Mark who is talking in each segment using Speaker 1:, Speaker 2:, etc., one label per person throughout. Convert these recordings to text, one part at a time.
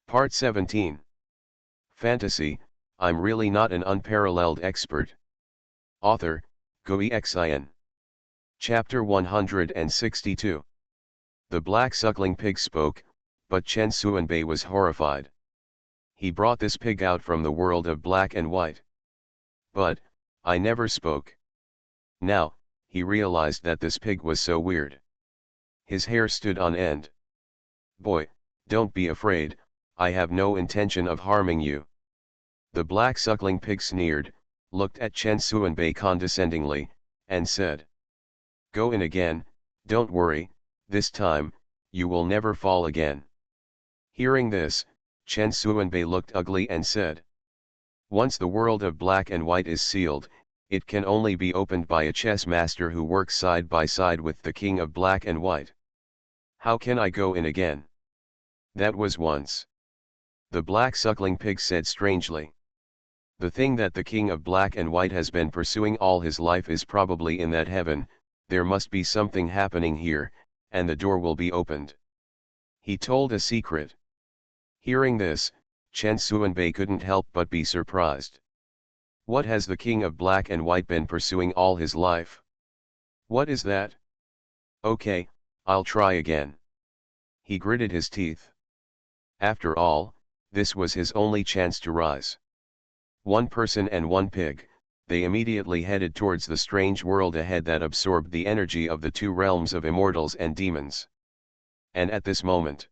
Speaker 1: Part 17. Fantasy, I'm really not an unparalleled expert. Author, Xuanhuan. Chapter 162. The black suckling pig spoke, but Chen Xuanbei was horrified. He brought this pig out from the world of black and white. But, I never spoke. Now, he realized that this pig was so weird. His hair stood on end. Boy, don't be afraid, I have no intention of harming you. The black suckling pig sneered, looked at Chen Xuanbei condescendingly, and said, "Go in again, don't worry, this time, you will never fall again." Hearing this, Chen Xuanbei looked ugly and said, "Once the world of black and white is sealed, it can only be opened by a chess master who works side by side with the king of black and white. How can I go in again? That was once." The black suckling pig said strangely. "The thing that the king of black and white has been pursuing all his life is probably in that heaven, there must be something happening here, and the door will be opened." He told a secret. Hearing this, Chen Xuanbei couldn't help but be surprised. What has the king of black and white been pursuing all his life? What is that? Okay, I'll try again. He gritted his teeth. After all, this was his only chance to rise. One person and one pig, they immediately headed towards the strange world ahead that absorbed the energy of the two realms of immortals and demons. And at this moment,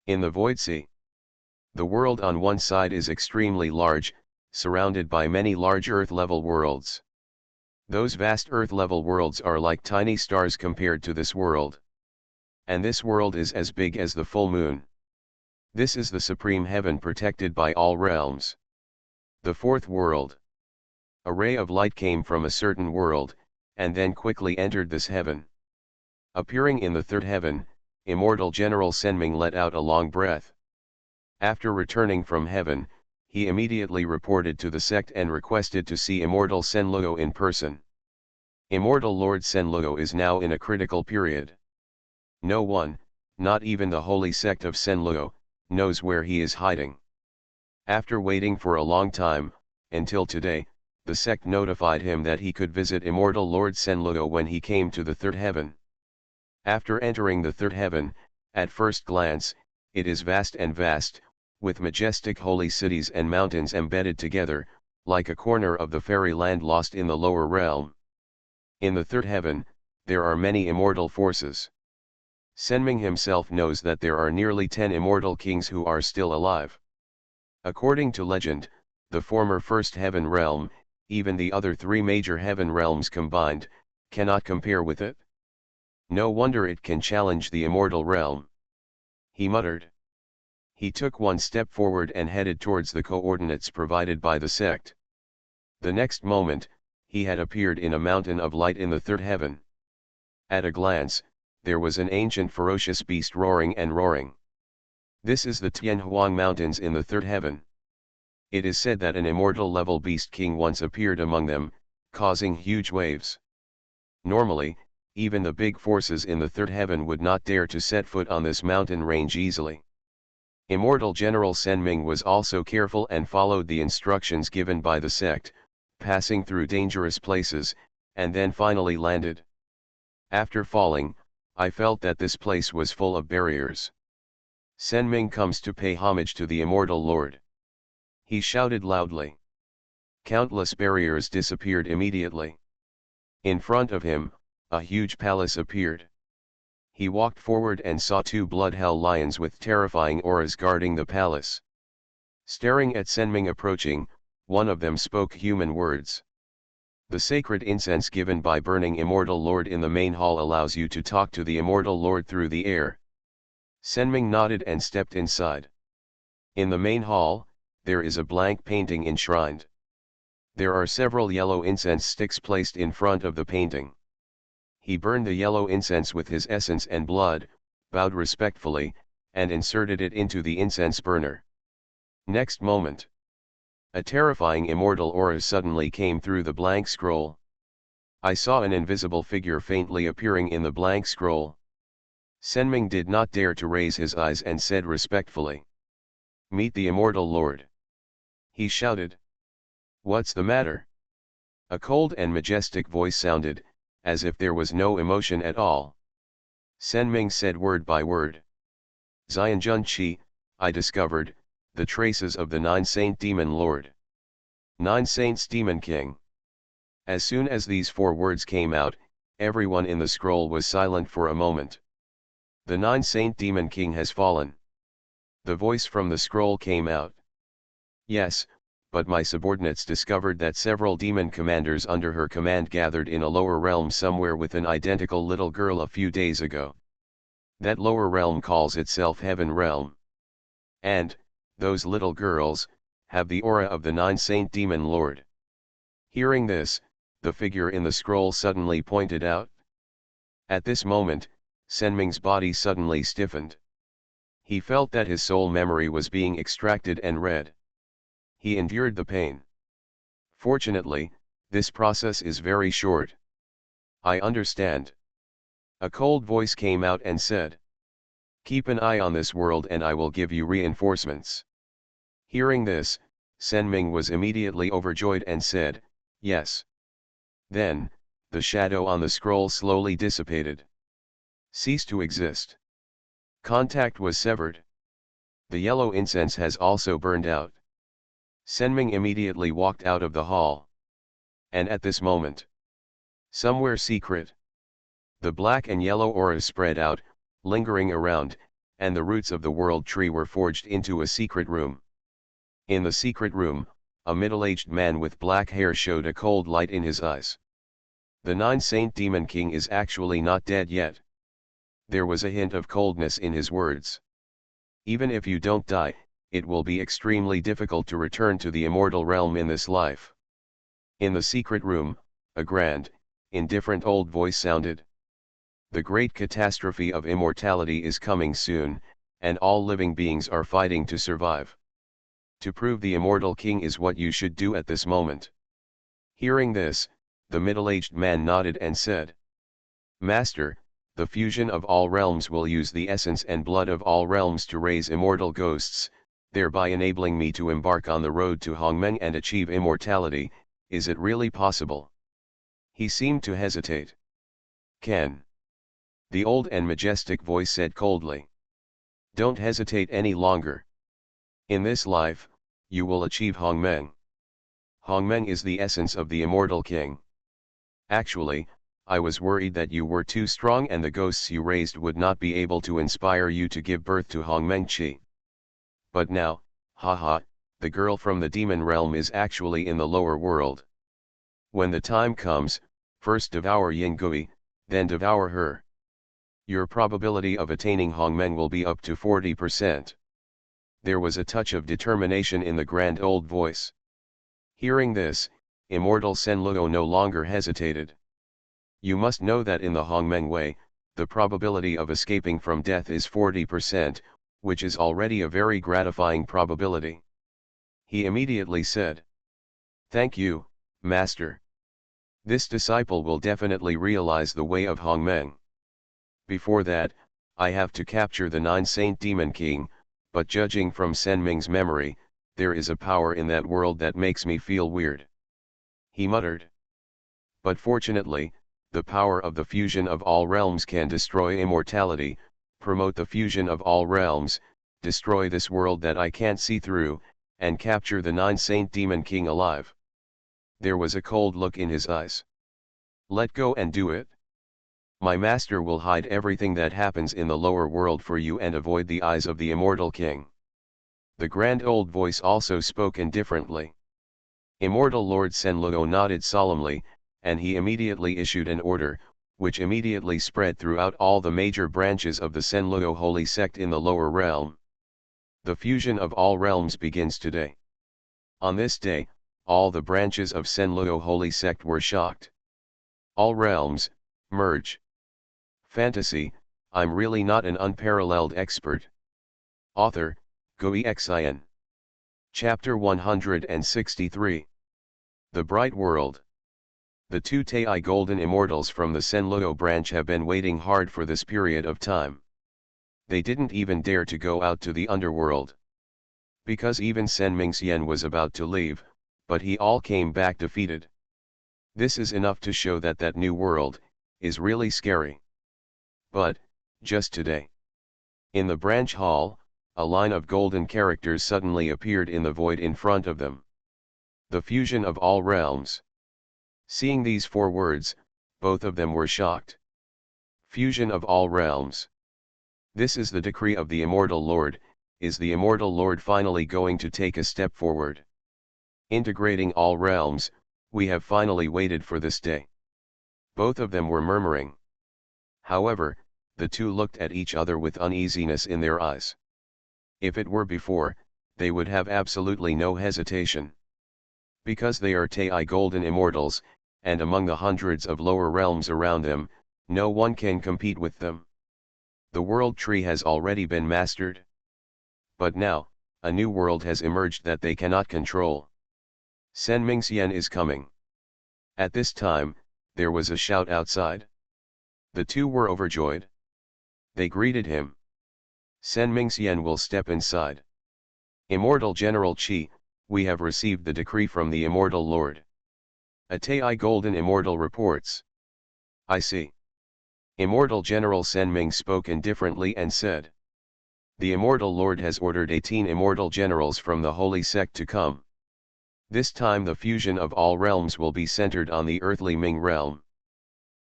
Speaker 1: in the Void Sea, the world on one side is extremely large, surrounded by many large Earth-level worlds. Those vast Earth-level worlds are like tiny stars compared to this world. And this world is as big as the full moon. This is the supreme heaven protected by all realms. The fourth world. A ray of light came from a certain world, and then quickly entered this heaven. Appearing in the third heaven, immortal General Senming let out a long breath. After returning from heaven, he immediately reported to the sect and requested to see Immortal Senluo in person. Immortal Lord Senluo is now in a critical period. No one, not even the holy sect of Senluo, knows where he is hiding. After waiting for a long time, until today, the sect notified him that he could visit Immortal Lord Senluo when he came to the third heaven. After entering the third heaven, at first glance, it is vast and vast, with majestic holy cities and mountains embedded together, like a corner of the fairyland lost in the lower realm. In the third heaven, there are many immortal forces. Senming himself knows that there are nearly 10 immortal kings who are still alive. According to legend, the former first heaven realm, even the other 3 major heaven realms combined, cannot compare with it. No wonder it can challenge the immortal realm. He muttered. He took one step forward and headed towards the coordinates provided by the sect. The next moment, he had appeared in a mountain of light in the third heaven. At a glance, there was an ancient ferocious beast roaring and roaring. This is the Xuanhuan Mountains in the third heaven. It is said that an immortal level beast king once appeared among them, causing huge waves. Normally, even the big forces in the third heaven would not dare to set foot on this mountain range easily. Immortal General Senming was also careful and followed the instructions given by the sect, passing through dangerous places, and then finally landed. After falling, I felt that this place was full of barriers. Senming comes to pay homage to the Immortal Lord. He shouted loudly. Countless barriers disappeared immediately. In front of him, a huge palace appeared. He walked forward and saw 2 blood-hell lions with terrifying auras guarding the palace. Staring at Senming approaching, one of them spoke human words. The sacred incense given by burning Immortal Lord in the main hall allows you to talk to the Immortal Lord through the air. Senming nodded and stepped inside. In the main hall, there is a blank painting enshrined. There are several yellow incense sticks placed in front of the painting. He burned the yellow incense with his essence and blood, bowed respectfully, and inserted it into the incense burner. Next moment, a terrifying immortal aura suddenly came through the blank scroll. I saw an invisible figure faintly appearing in the blank scroll. Senming did not dare to raise his eyes and said respectfully, Meet the immortal Lord. He shouted. What's the matter? A cold and majestic voice sounded, as if there was no emotion at all. Senming said word by word. Xianjun Qi, I discovered, the traces of the Nine-Saint Demon Lord. Nine Saints Demon King. As soon as these 4 words came out, everyone in the scroll was silent for a moment. The Nine-Saint Demon King has fallen. The voice from the scroll came out. Yes, but my subordinates discovered that several demon commanders under her command gathered in a lower realm somewhere with an identical little girl a few days ago. That lower realm calls itself Heaven Realm. And, those little girls, have the aura of the Nine-Saint Demon Lord. Hearing this, the figure in the scroll suddenly pointed out. At this moment, Senming's body suddenly stiffened. He felt that his soul memory was being extracted and read. He endured the pain. Fortunately, this process is very short. I understand. A cold voice came out and said. Keep an eye on this world and I will give you reinforcements. Hearing this, Senming was immediately overjoyed and said, yes. Then, the shadow on the scroll slowly dissipated. Ceased to exist. Contact was severed. The yellow incense has also burned out. Senming immediately walked out of the hall. And at this moment, somewhere secret, the black and yellow auras spread out, lingering around, and the roots of the world tree were forged into a secret room. In the secret room, a middle-aged man with black hair showed a cold light in his eyes. The Nine-Saint Demon King is actually not dead yet. There was a hint of coldness in his words. Even if you don't die, it will be extremely difficult to return to the immortal realm in this life. In the secret room, a grand, indifferent old voice sounded. The great catastrophe of immortality is coming soon, and all living beings are fighting to survive. To prove the immortal king is what you should do at this moment. Hearing this, the middle-aged man nodded and said, Master, the fusion of all realms will use the essence and blood of all realms to raise immortal ghosts, thereby enabling me to embark on the road to Hongmeng and achieve immortality. Is it really possible? He seemed to hesitate. Can. The old and majestic voice said coldly. Don't hesitate any longer. In this life, you will achieve Hongmeng. Hongmeng is the essence of the immortal king. Actually, I was worried that you were too strong and the ghosts you raised would not be able to inspire you to give birth to Hongmeng Qi. But now, haha, the girl from the demon realm is actually in the lower world. When the time comes, first devour Yingui, then devour her. Your probability of attaining Hongmeng will be up to 40%. There was a touch of determination in the grand old voice. Hearing this, immortal Senluo no longer hesitated. You must know that in the Hongmeng way, the probability of escaping from death is 40%, which is already a very gratifying probability. He immediately said, Thank you, Master. This disciple will definitely realize the way of Hongmeng. Before that, I have to capture the Nine-Saint Demon King, but judging from Senming's memory, there is a power in that world that makes me feel weird. He muttered. But fortunately, the power of the fusion of all realms can destroy immortality, promote the fusion of all realms, destroy this world that I can't see through, and capture the Nine-Saint Demon King alive. There was a cold look in his eyes. Let go and do it. My master will hide everything that happens in the lower world for you and avoid the eyes of the immortal king. The grand old voice also spoke indifferently. Immortal Lord Senluo nodded solemnly, and he immediately issued an order, which immediately spread throughout all the major branches of the Senluo holy sect in the lower realm. The fusion of all realms begins today. On this day, all the branches of Senluo holy sect were shocked. All realms, merge. Fantasy, I'm really not an unparalleled expert. Author, Xuanhuan. Chapter 163. The Bright World. The 2 Tai Golden Immortals from the Senluo branch have been waiting hard for this period of time. They didn't even dare to go out to the underworld. Because even Sen Mingxian was about to leave, but he all came back defeated. This is enough to show that that new world is really scary. But, just today, in the branch hall, a line of golden characters suddenly appeared in the void in front of them. The fusion of all realms. Seeing these 4 words, both of them were shocked. Fusion of all realms. This is the decree of the Immortal Lord. Is the Immortal Lord finally going to take a step forward? Integrating all realms, we have finally waited for this day. Both of them were murmuring. However, the two looked at each other with uneasiness in their eyes. If it were before, they would have absolutely no hesitation. Because they are Tai Golden Immortals, and among the hundreds of lower realms around them, no one can compete with them. The world tree has already been mastered. But now, a new world has emerged that they cannot control. Sen Mingxian is coming. At this time, there was a shout outside. The two were overjoyed. They greeted him. Sen Mingxian will step inside. Immortal General Qi, we have received the decree from the Immortal Lord. A Tai Golden Immortal reports. I see. Immortal General Sen Ming spoke indifferently and said. The Immortal Lord has ordered 18 immortal generals from the Holy Sect to come. This time the fusion of all realms will be centered on the earthly Ming realm.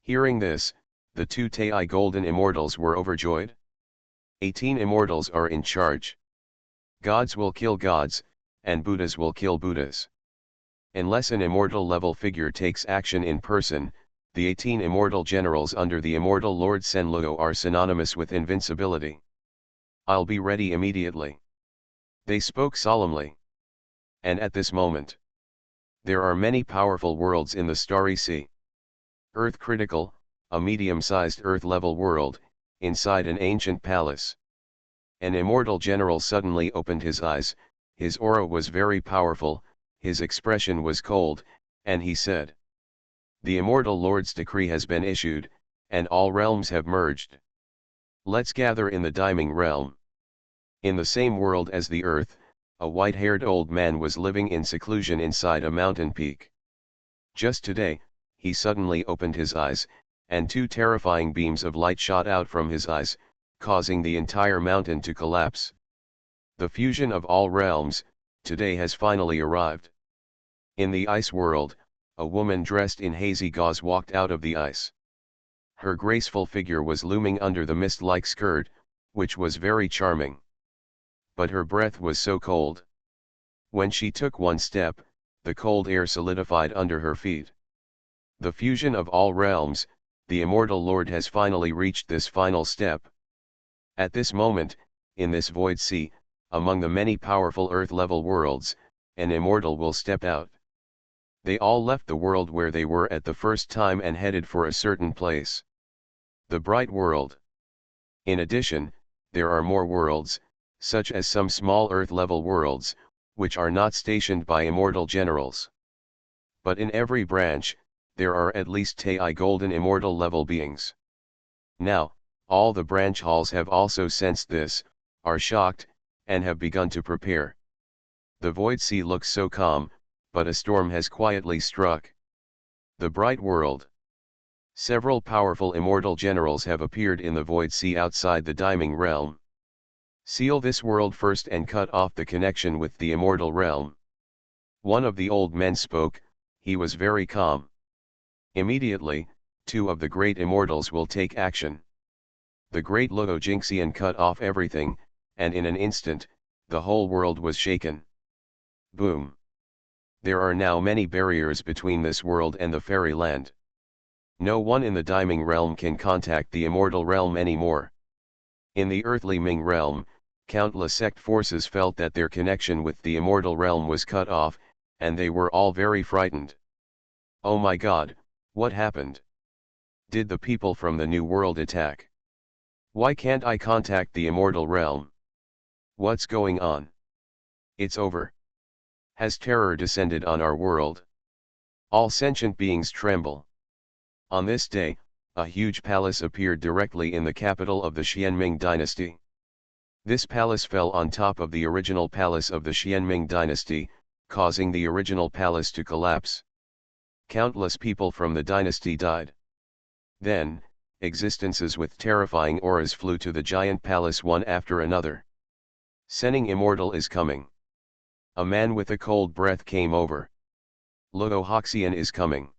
Speaker 1: Hearing this, the 2 Tai Golden Immortals were overjoyed. 18 immortals are in charge. Gods will kill gods, and Buddhas will kill Buddhas. Unless an immortal level figure takes action in person, the 18 immortal generals under the Immortal Lord Sen Luo are synonymous with invincibility. I'll be ready immediately. They spoke solemnly. And at this moment, there are many powerful worlds in the Starry Sea. Earth Critical, a medium-sized Earth-level world, inside an ancient palace. An immortal general suddenly opened his eyes, his aura was very powerful, his expression was cold, and he said. The Immortal Lord's decree has been issued, and all realms have merged. Let's gather in the Diming realm. In the same world as the earth, a white-haired old man was living in seclusion inside a mountain peak. Just today, he suddenly opened his eyes, and 2 terrifying beams of light shot out from his eyes, causing the entire mountain to collapse. The fusion of all realms, today has finally arrived. In the ice world, a woman dressed in hazy gauze walked out of the ice. Her graceful figure was looming under the mist-like skirt, which was very charming. But her breath was so cold. When she took one step, the cold air solidified under her feet. The fusion of all realms, the Immortal Lord has finally reached this final step. At this moment, in this void sea, among the many powerful Earth-level worlds, an immortal will step out. They all left the world where they were at the first time and headed for a certain place. The Bright World. In addition, there are more worlds, such as some small Earth-level worlds, which are not stationed by immortal generals. But in every branch, there are at least Tai Golden Immortal level beings. Now, all the branch halls have also sensed this, are shocked, and have begun to prepare. The void sea looks so calm, but a storm has quietly struck. The Bright World. Several powerful immortal generals have appeared in the void sea outside the Diming realm. Seal this world first and cut off the connection with the immortal realm. One of the old men spoke, he was very calm. Immediately, 2 of the great immortals will take action. The great Luo Jingxian cut off everything, and in an instant, the whole world was shaken. Boom! There are now many barriers between this world and the fairyland. No one in the Diming realm can contact the immortal realm anymore. In the earthly Ming realm, countless sect forces felt that their connection with the immortal realm was cut off, and they were all very frightened. Oh my God, what happened? Did the people from the new world attack? Why can't I contact the immortal realm? What's going on? It's over. Has terror descended on our world? All sentient beings tremble. On this day, a huge palace appeared directly in the capital of the Xianming dynasty. This palace fell on top of the original palace of the Xianming dynasty, causing the original palace to collapse. Countless people from the dynasty died. Then, existences with terrifying auras flew to the giant palace one after another. Senning Immortal is coming. A man with a cold breath came over. Luo Hoxian is coming.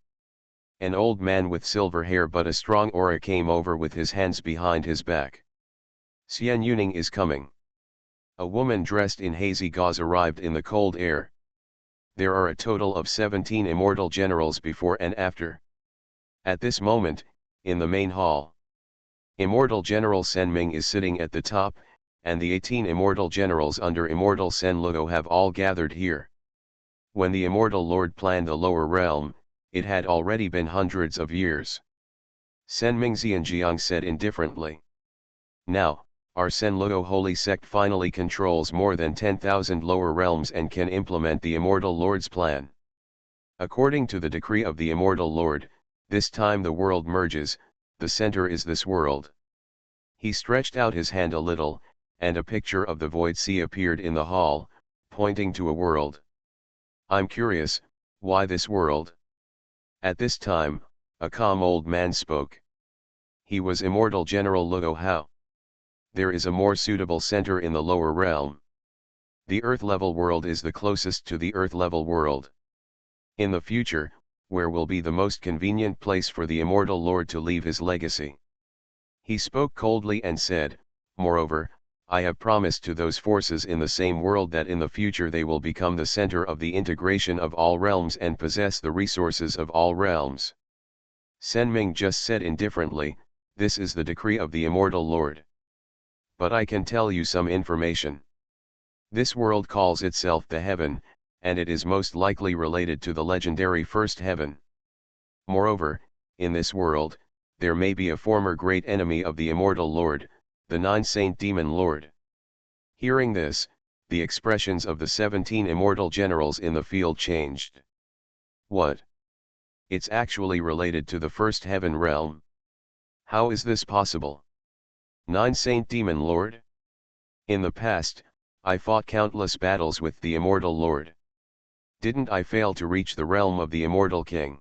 Speaker 1: An old man with silver hair but a strong aura came over with his hands behind his back. Xuanhuan is coming. A woman dressed in hazy gauze arrived in the cold air. There are a total of 17 immortal generals before and after. At this moment, in the main hall, Immortal General Sen Ming is sitting at the top, and the 18 immortal generals under Immortal Sen Luo have all gathered here. When the Immortal Lord planned the lower realm, it had already been hundreds of years. Sen Ming Xianjiang said indifferently. Now, our Sen Luo holy sect finally controls more than 10,000 lower realms and can implement the Immortal Lord's plan. According to the decree of the Immortal Lord, this time the world merges, the center is this world. He stretched out his hand a little, and a picture of the Void Sea appeared in the hall, pointing to a world. I'm curious, why this world? At this time, a calm old man spoke. He was Immortal General Luo Hao. There is a more suitable center in the lower realm. The Earth-level world is the closest to the Earth-level world. In the future, where will be the most convenient place for the Immortal Lord to leave his legacy? He spoke coldly and said, moreover, I have promised to those forces in the same world that in the future they will become the center of the integration of all realms and possess the resources of all realms. Sen Ming just said indifferently, this is the decree of the Immortal Lord. But I can tell you some information. This world calls itself the Heaven, and it is most likely related to the legendary First Heaven. Moreover, in this world, there may be a former great enemy of the Immortal Lord, the Nine-Saint Demon Lord. Hearing this, the expressions of the 17 immortal generals in the field changed. What? It's actually related to the First Heaven realm. How is this possible? Nine-Saint Demon Lord? In the past, I fought countless battles with the Immortal Lord. Didn't I fail to reach the realm of the Immortal King?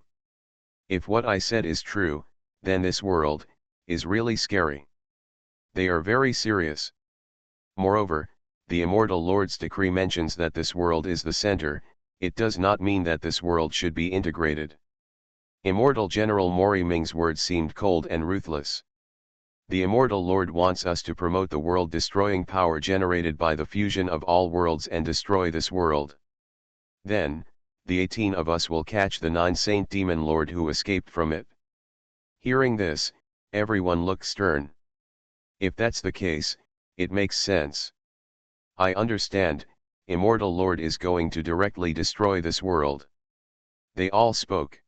Speaker 1: If what I said is true, then this world is really scary. They are very serious. Moreover, the Immortal Lord's decree mentions that this world is the center. It does not mean that this world should be integrated. Immortal General Mori Ming's words seemed cold and ruthless. The Immortal Lord wants us to promote the world-destroying power generated by the fusion of all worlds and destroy this world. Then, the 18 of us will catch the Nine-Saint Demon Lord who escaped from it. Hearing this, everyone looked stern. If that's the case, it makes sense. I understand, Immortal Lord is going to directly destroy this world. They all spoke.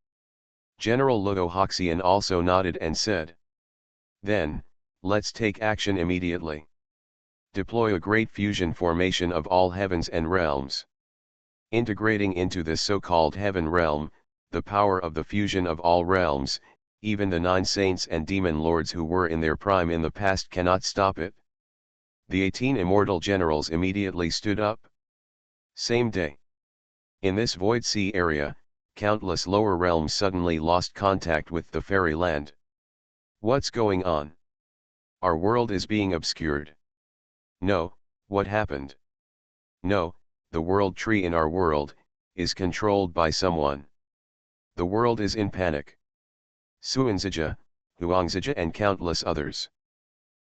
Speaker 1: General Luo Hoxian also nodded and said. Then, let's take action immediately. Deploy a great fusion formation of all heavens and realms. Integrating into this so-called heaven realm, the power of the fusion of all realms, even the 9 saints and demon lords who were in their prime in the past cannot stop it. The 18 immortal generals immediately stood up. Same day. In this Void Sea area, countless lower realms suddenly lost contact with the fairyland. What's going on? Our world is being obscured. No, what happened? No, the world tree in our world is controlled by someone. The world is in panic. Xuanzija, Huangzija and countless others.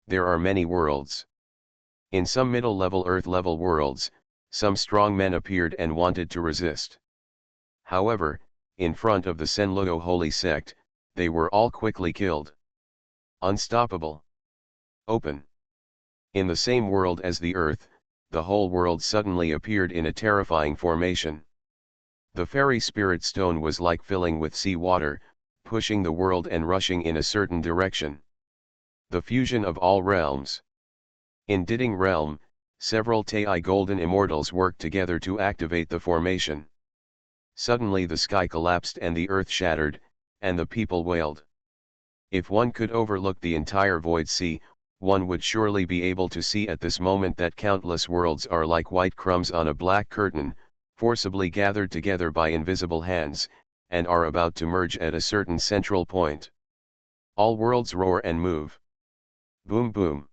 Speaker 1: There are many worlds. In some middle-level Earth-level worlds, some strong men appeared and wanted to resist. However, in front of the Senluo holy sect, they were all quickly killed. Unstoppable. Open. In the same world as the Earth, the whole world suddenly appeared in a terrifying formation. The fairy spirit stone was like filling with sea water, pushing the world and rushing in a certain direction. The fusion of all realms. In Diding realm, several Tai golden immortals worked together to activate the formation. Suddenly the sky collapsed and the earth shattered, and the people wailed. If one could overlook the entire Void Sea, one would surely be able to see at this moment that countless worlds are like white crumbs on a black curtain, forcibly gathered together by invisible hands, and are about to merge at a certain central point. All worlds roar and move. Boom boom.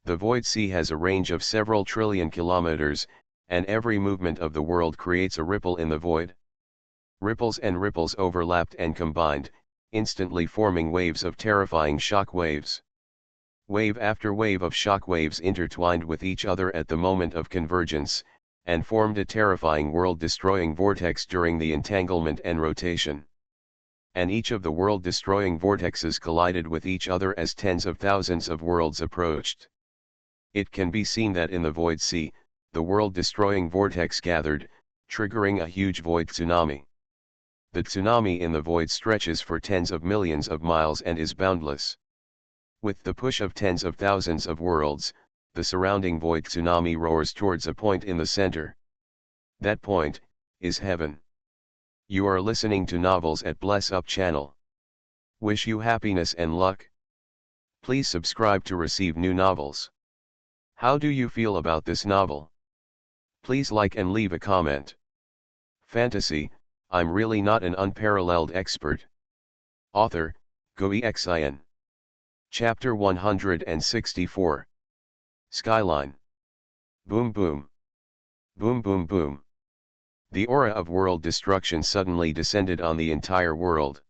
Speaker 1: The void sea has a range of several trillion kilometers, and every movement of the world creates a ripple in the void. Ripples and ripples overlapped and combined, instantly forming waves of terrifying shock waves. Wave after wave of shock waves intertwined with each other at the moment of convergence, and formed a terrifying world-destroying vortex during the entanglement and rotation. And each of the world-destroying vortexes collided with each other as tens of thousands of worlds approached. It can be seen that in the void sea, the world-destroying vortex gathered, triggering a huge void tsunami. The tsunami in the void stretches for tens of millions of miles and is boundless. With the push of tens of thousands of worlds, the surrounding void tsunami roars towards a point in the center. That point is heaven. You are listening to Novels at Bless Up channel. Wish you happiness and luck. Please subscribe to receive new novels. How do you feel about this novel? Please like and leave a comment. Fantasy, I'm really not an unparalleled expert. Author, Xuanhuan. Chapter 164. Skyline. Boom boom. Boom boom boom. The aura of world destruction suddenly descended on the entire world.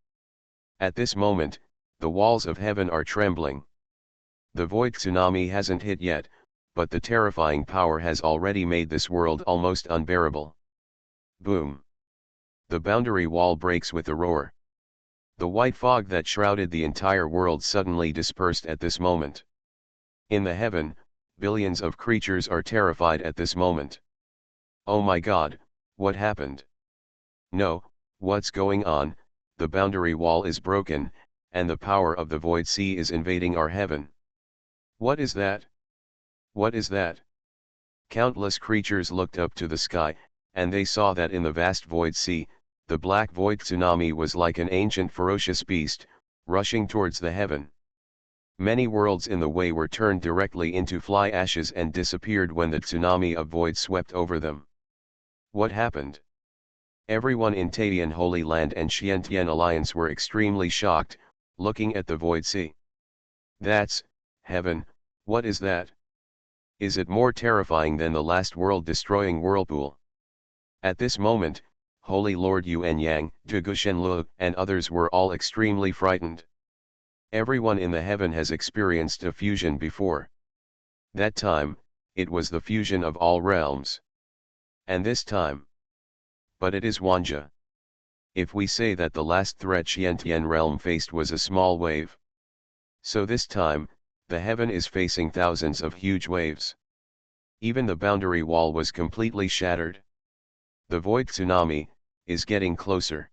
Speaker 1: At this moment, the walls of heaven are trembling. The void tsunami hasn't hit yet, but the terrifying power has already made this world almost unbearable. Boom. The boundary wall breaks with a roar. The white fog that shrouded the entire world suddenly dispersed at this moment. In the heaven, billions of creatures are terrified at this moment. Oh my God, what happened? No, what's going on? The boundary wall is broken, and the power of the void sea is invading our heaven. What is that? What is that? Countless creatures looked up to the sky, and they saw that in the vast void sea, the black void tsunami was like an ancient ferocious beast, rushing towards the heaven. Many worlds in the way were turned directly into fly ashes and disappeared when the tsunami of void swept over them. What happened? Everyone in Taiyan Holy Land and Xiantian Alliance were extremely shocked, looking at the void sea. That's heaven. What is that? Is it more terrifying than the last world-destroying whirlpool? At this moment, Holy Lord Yuan Yang, Zhigushenlu, and others were all extremely frightened. Everyone in the heaven has experienced a fusion before. That time, it was the fusion of all realms. And this time? But it is Wanja. If we say that the last threat Xiantian realm faced was a small wave. So this time, the heaven is facing thousands of huge waves. Even the boundary wall was completely shattered. The void tsunami is getting closer.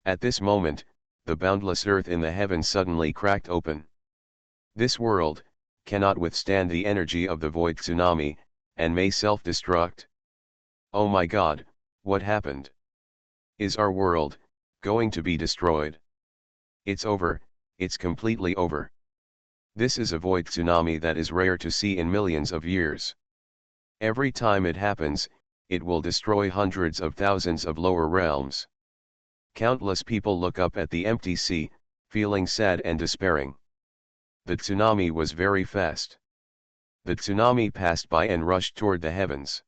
Speaker 1: At this moment, the boundless earth in the heaven suddenly cracked open. This world cannot withstand the energy of the void tsunami, and may self-destruct. Oh my God, what happened? Is our world going to be destroyed? It's over, it's completely over. This is a void tsunami that is rare to see in millions of years. Every time it happens, it will destroy hundreds of thousands of lower realms. Countless people look up at the empty sea, feeling sad and despairing. The tsunami was very fast. The tsunami passed by and rushed toward the heavens.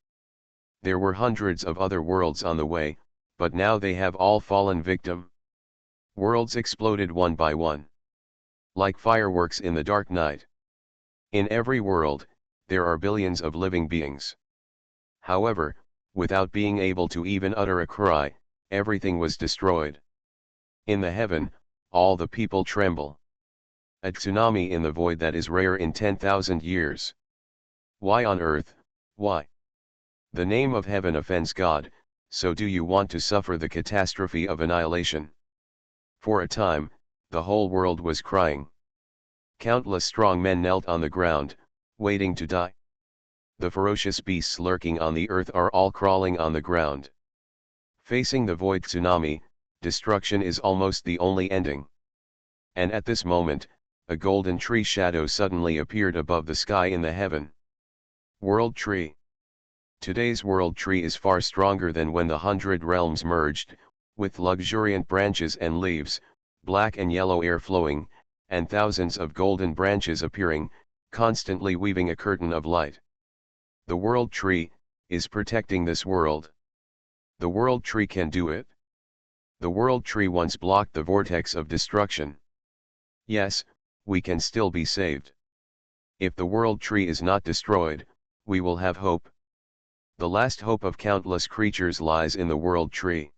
Speaker 1: There were hundreds of other worlds on the way, but now they have all fallen victim. Worlds exploded one by one. Like fireworks in the dark night. In every world, there are billions of living beings. However, without being able to even utter a cry, everything was destroyed. In the heaven, all the people tremble. A tsunami in the void that is rare in 10,000 years. Why on earth, why? The name of heaven offends God, so do you want to suffer the catastrophe of annihilation? For a time, the whole world was crying. Countless strong men knelt on the ground, waiting to die. The ferocious beasts lurking on the earth are all crawling on the ground. Facing the void tsunami, destruction is almost the only ending. And at this moment, a golden tree shadow suddenly appeared above the sky in the heaven. World Tree. Today's World Tree is far stronger than when the 100 realms merged, with luxuriant branches and leaves, black and yellow air flowing, and thousands of golden branches appearing, constantly weaving a curtain of light. The World Tree is protecting this world. The World Tree can do it. The World Tree once blocked the vortex of destruction. Yes, we can still be saved. If the World Tree is not destroyed, we will have hope. The last hope of countless creatures lies in the World Tree.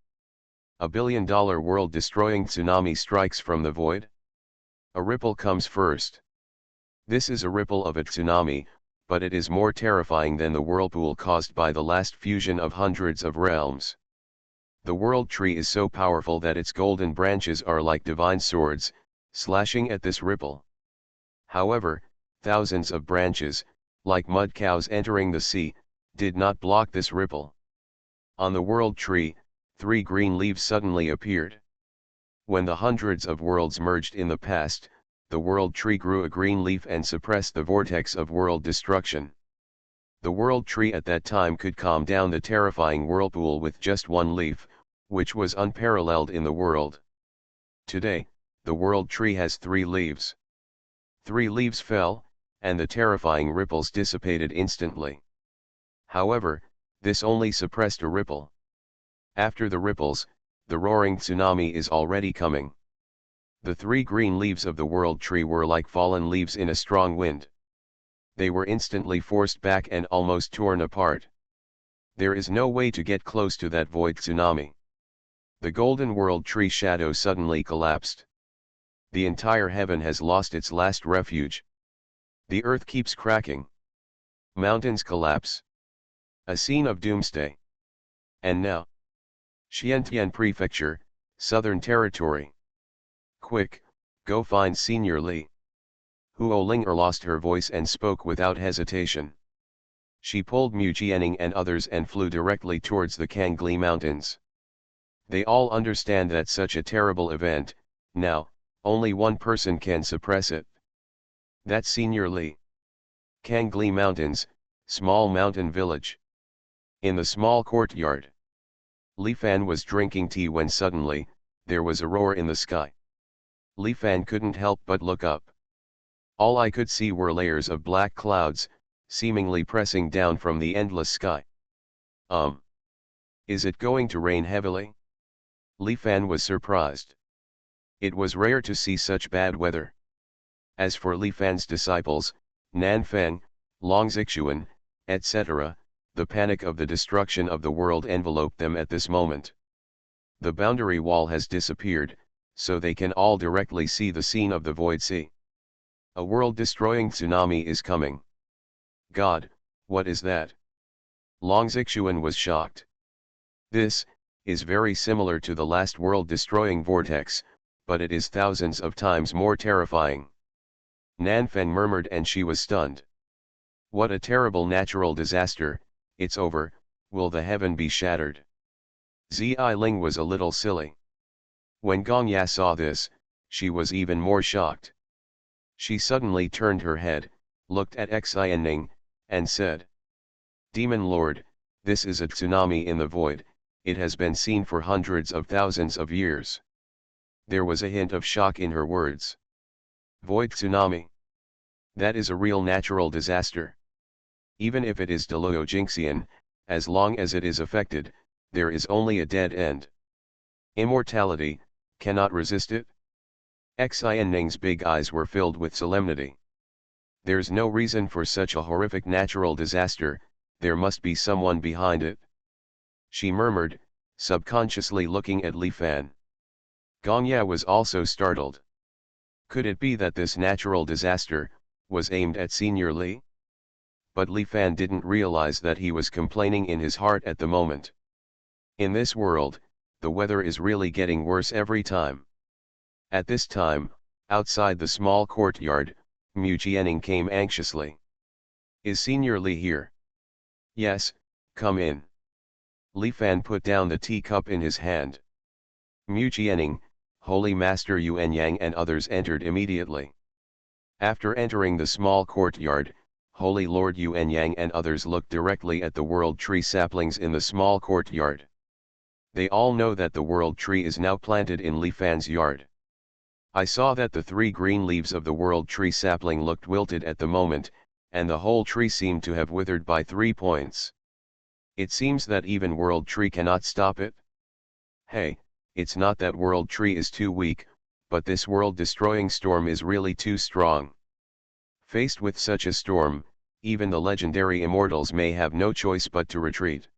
Speaker 1: A billion-dollar world-destroying tsunami strikes from the void. A ripple comes first. This is a ripple of a tsunami, but it is more terrifying than the whirlpool caused by the last fusion of hundreds of realms. The World Tree is so powerful that its golden branches are like divine swords, slashing at this ripple. However, thousands of branches, like mud cows entering the sea, did not block this ripple. On the World Tree, 3 green leaves suddenly appeared. When the hundreds of worlds merged in the past, the World Tree grew a green leaf and suppressed the vortex of world destruction. The World Tree at that time could calm down the terrifying whirlpool with just 1 leaf, which was unparalleled in the world. Today, the World Tree has 3 leaves. 3 leaves fell, and the terrifying ripples dissipated instantly. However, this only suppressed a ripple. After the ripples, the roaring tsunami is already coming. The 3 green leaves of the World Tree were like fallen leaves in a strong wind. They were instantly forced back and almost torn apart. There is no way to get close to that void tsunami. The golden World Tree shadow suddenly collapsed. The entire heaven has lost its last refuge. The earth keeps cracking. Mountains collapse. A scene of doomsday. And now, Xuanhuan Prefecture, Southern Territory. Quick, go find Senior Li. Huo Ling'er lost her voice and spoke without hesitation. She pulled Mu Jianing and others and flew directly towards the Kangli Mountains. They all understand that such a terrible event, now, only one person can suppress it. That's Senior Li. Kangli Mountains, small mountain village. In the small courtyard, Li Fan was drinking tea when suddenly, there was a roar in the sky. Li Fan couldn't help but look up. All I could see were layers of black clouds, seemingly pressing down from the endless sky. Is it going to rain heavily? Li Fan was surprised. It was rare to see such bad weather. As for Li Fan's disciples, Nan Feng, Long Xuanhuan, etc., the panic of the destruction of the world enveloped them at this moment. The boundary wall has disappeared, so they can all directly see the scene of the void sea. A world-destroying tsunami is coming. God, what is that? Long Xuanhuan was shocked. This is very similar to the last world-destroying vortex, but it is thousands of times more terrifying. Nan Feng murmured and she was stunned. What a terrible natural disaster, it's over, will the heaven be shattered? Zai Ling was a little silly. When Gong Ya saw this, she was even more shocked. She suddenly turned her head, looked at Xuanning, and said, Demon Lord, this is a tsunami in the void, it has been seen for hundreds of thousands of years. There was a hint of shock in her words. Void tsunami. That is a real natural disaster. Even if it is Deluojingxian, as long as it is affected, there is only a dead end. Immortality, cannot resist it? Xuanning's big eyes were filled with solemnity. There's no reason for such a horrific natural disaster, there must be someone behind it. She murmured, subconsciously looking at Li Fan. Gongya was also startled. Could it be that this natural disaster was aimed at Senior Li? But Li Fan didn't realize that he was complaining in his heart at the moment. In this world, the weather is really getting worse every time. At this time, outside the small courtyard, Mu Jianing came anxiously. Is Senior Li here? Yes, come in. Li Fan put down the teacup in his hand. Mu Jianing, Holy Master Yuan Yang and others entered immediately. After entering the small courtyard, Holy Lord Xuanhuan and others looked directly at the world tree saplings in the small courtyard. They all know that the world tree is now planted in Li Fan's yard. I saw that the 3 green leaves of the world tree sapling looked wilted at the moment, and the whole tree seemed to have withered by 3 points. It seems that even world tree cannot stop it. Hey, it's not that world tree is too weak, but this world-destroying storm is really too strong. Faced with such a storm, even the legendary immortals may have no choice but to retreat.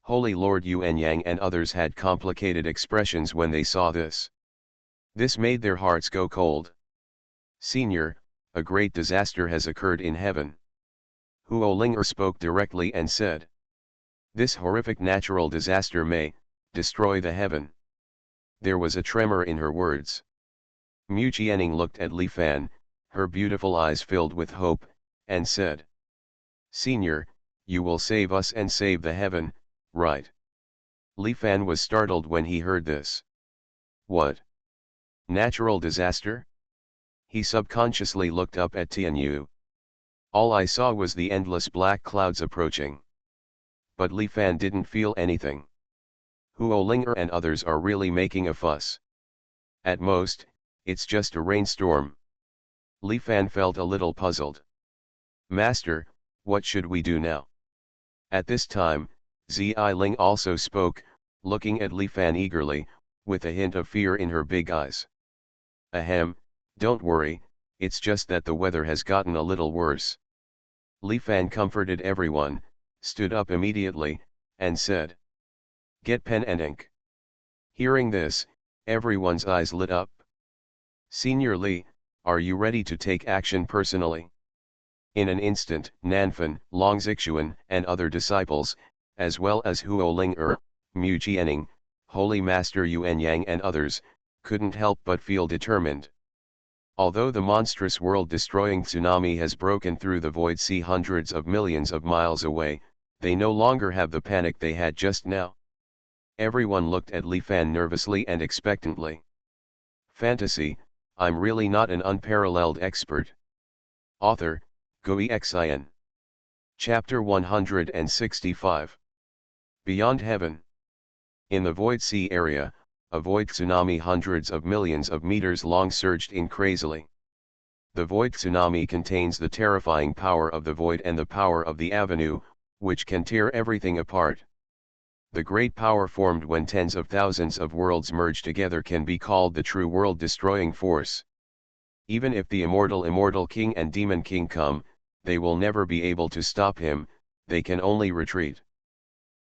Speaker 1: Holy Lord Xuanhuan and others had complicated expressions when they saw this. This made their hearts go cold. Senior, a great disaster has occurred in heaven. Huo Linger spoke directly and said, this horrific natural disaster may destroy the heaven. There was a tremor in her words. Mu Qianning looked at Li Fan, her beautiful eyes filled with hope, and said, Senior, you will save us and save the heaven, right? Li Fan was startled when he heard this. What? Natural disaster? He subconsciously looked up at Tianyu. All I saw was the endless black clouds approaching. But Li Fan didn't feel anything. Huo Linger and others are really making a fuss. At most, it's just a rainstorm. Li Fan felt a little puzzled. Master, what should we do now? At this time, Zi Ling also spoke, looking at Li Fan eagerly, with a hint of fear in her big eyes. Ahem, don't worry, it's just that the weather has gotten a little worse. Li Fan comforted everyone, stood up immediately, and said, get pen and ink. Hearing this, everyone's eyes lit up. Senior Li, are you ready to take action personally? In an instant, Nanfan, Long Xuanhuan, and other disciples, as well as Huo Linger, Mu Qianning, Holy Master Xuanhuan and others, couldn't help but feel determined. Although the monstrous world-destroying tsunami has broken through the void sea hundreds of millions of miles away, they no longer have the panic they had just now. Everyone looked at Li Fan nervously and expectantly. Fantasy, I'm really not an unparalleled expert. Author, Xuanhuan. Chapter 165. Beyond Heaven. In the void sea area, a void tsunami hundreds of millions of meters long surged in crazily. The void tsunami contains the terrifying power of the void and the power of the avenue, which can tear everything apart. The great power formed when tens of thousands of worlds merge together can be called the true world-destroying force. Even if the immortal king and demon king come, they will never be able to stop him, they can only retreat.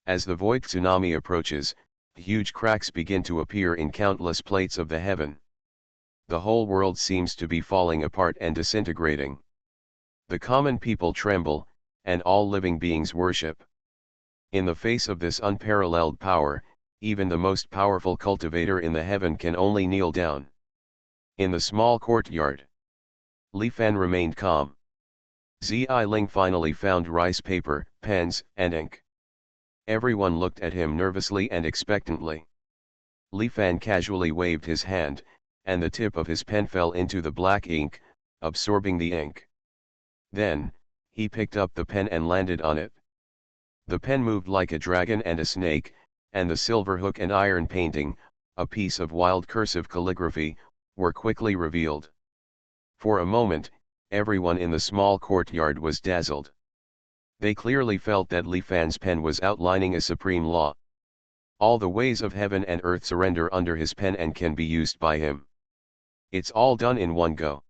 Speaker 1: As the void tsunami approaches, huge cracks begin to appear in countless plates of the heaven. The whole world seems to be falling apart and disintegrating. The common people tremble, and all living beings worship. In the face of this unparalleled power, even the most powerful cultivator in the heaven can only kneel down. In the small courtyard, Li Fan remained calm. Zi Ling finally found rice paper, pens, and ink. Everyone looked at him nervously and expectantly. Li Fan casually waved his hand, and the tip of his pen fell into the black ink, absorbing the ink. Then, he picked up the pen and landed on it. The pen moved like a dragon and a snake, and the silver hook and iron painting, a piece of wild cursive calligraphy, were quickly revealed. For a moment, everyone in the small courtyard was dazzled. They clearly felt that Li Fan's pen was outlining a supreme law. All the ways of heaven and earth surrender under his pen and can be used by him. It's all done in one go.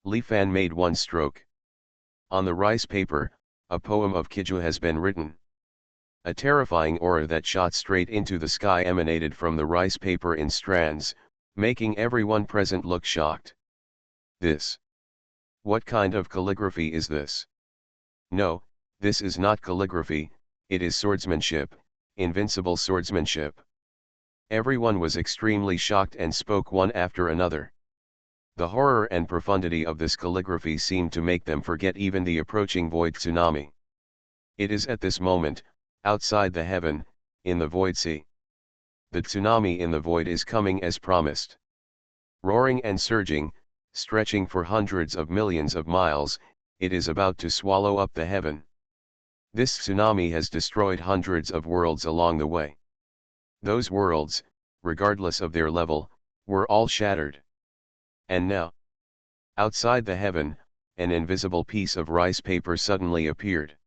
Speaker 1: Li Fan made one stroke. On the rice paper, a poem of Qijue has been written. A terrifying aura that shot straight into the sky emanated from the rice paper in strands, making everyone present look shocked. This. What kind of calligraphy is this? No, this is not calligraphy, it is swordsmanship, invincible swordsmanship. Everyone was extremely shocked and spoke one after another. The horror and profundity of this calligraphy seemed to make them forget even the approaching void tsunami. It is at this moment, outside the heaven, in the void sea. The tsunami in the void is coming as promised. Roaring and surging, Stretching for hundreds of millions of miles, it is about to swallow up the heaven. This tsunami has destroyed hundreds of worlds along the way. Those worlds, regardless of their level, were all shattered. And now, outside the heaven, an invisible piece of rice paper suddenly appeared.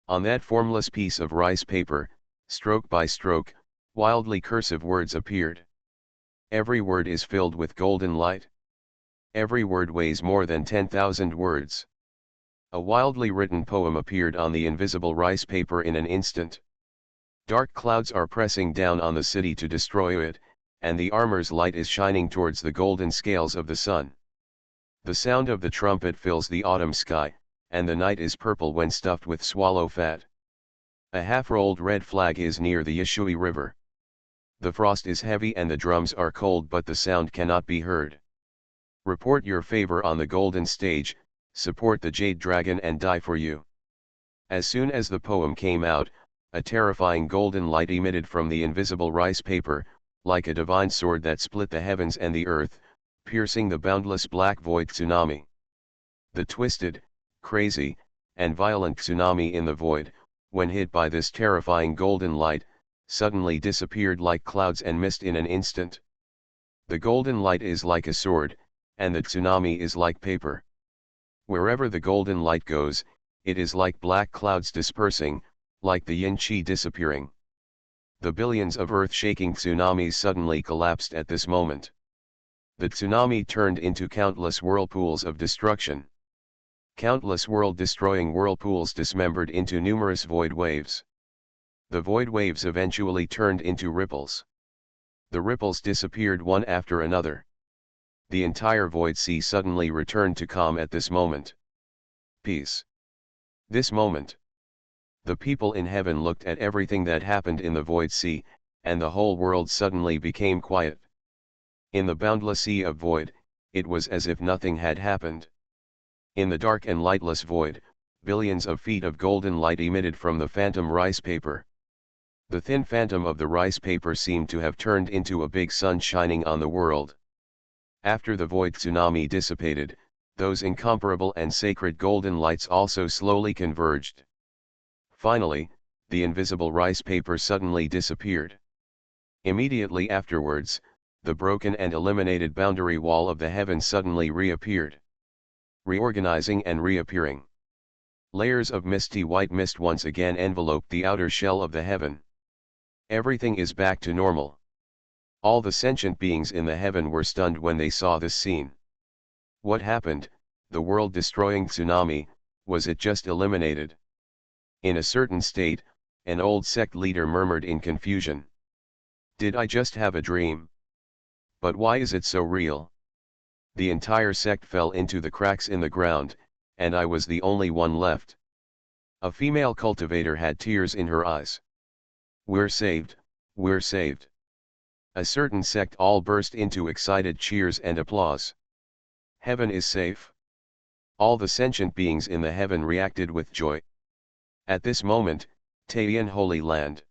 Speaker 1: On that formless piece of rice paper, stroke by stroke, wildly cursive words appeared. Every word is filled with golden light. Every word weighs more than 10,000 words. A wildly written poem appeared on the invisible rice paper in an instant. Dark clouds are pressing down on the city to destroy it, and the armor's light is shining towards the golden scales of the sun. The sound of the trumpet fills the autumn sky, and the night is purple when stuffed with swallow fat. A half-rolled red flag is near the Yeshui River. The frost is heavy and the drums are cold, but the sound cannot be heard. Report your favor on the golden stage, support the Jade Dragon and die for you. As soon as the poem came out, a terrifying golden light emitted from the invisible rice paper, like a divine sword that split the heavens and the earth, piercing the boundless black void tsunami. The twisted, crazy, and violent tsunami in the void, when hit by this terrifying golden light, suddenly disappeared like clouds and mist in an instant. The golden light is like a sword, and the tsunami is like paper. Wherever the golden light goes, it is like black clouds dispersing, like the yin-chi disappearing. The billions of earth-shaking tsunamis suddenly collapsed at this moment. The tsunami turned into countless whirlpools of destruction. Countless world-destroying whirlpools dismembered into numerous void waves. The void waves eventually turned into ripples. The ripples disappeared one after another. The entire void sea suddenly returned to calm at this moment. Peace. This moment. The people in heaven looked at everything that happened in the void sea, and the whole world suddenly became quiet. In the boundless sea of void, it was as if nothing had happened. In the dark and lightless void, billions of feet of golden light emitted from the phantom rice paper. The thin phantom of the rice paper seemed to have turned into a big sun shining on the world. After the void tsunami dissipated, those incomparable and sacred golden lights also slowly converged. Finally, the invisible rice paper suddenly disappeared. Immediately afterwards, the broken and eliminated boundary wall of the heaven suddenly reappeared. Reorganizing and reappearing. Layers of misty white mist once again enveloped the outer shell of the heaven. Everything is back to normal. All the sentient beings in the heaven were stunned when they saw this scene. What happened? The world-destroying tsunami, was it just eliminated? In a certain state, an old sect leader murmured in confusion. Did I just have a dream? But why is it so real? The entire sect fell into the cracks in the ground, and I was the only one left. A female cultivator had tears in her eyes. We're saved, we're saved. A certain sect all burst into excited cheers and applause. Heaven is safe. All the sentient beings in the heaven reacted with joy. At this moment, Taiyan Holy Land.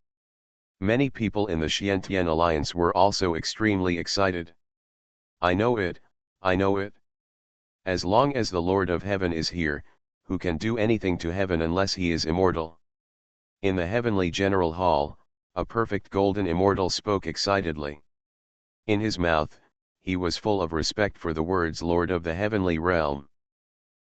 Speaker 1: Many people in the Xiantian Alliance were also extremely excited. I know it, I know it. As long as the Lord of Heaven is here, who can do anything to heaven unless he is immortal? In the heavenly general hall, a perfect golden immortal spoke excitedly. In his mouth, he was full of respect for the words Lord of the Heavenly Realm.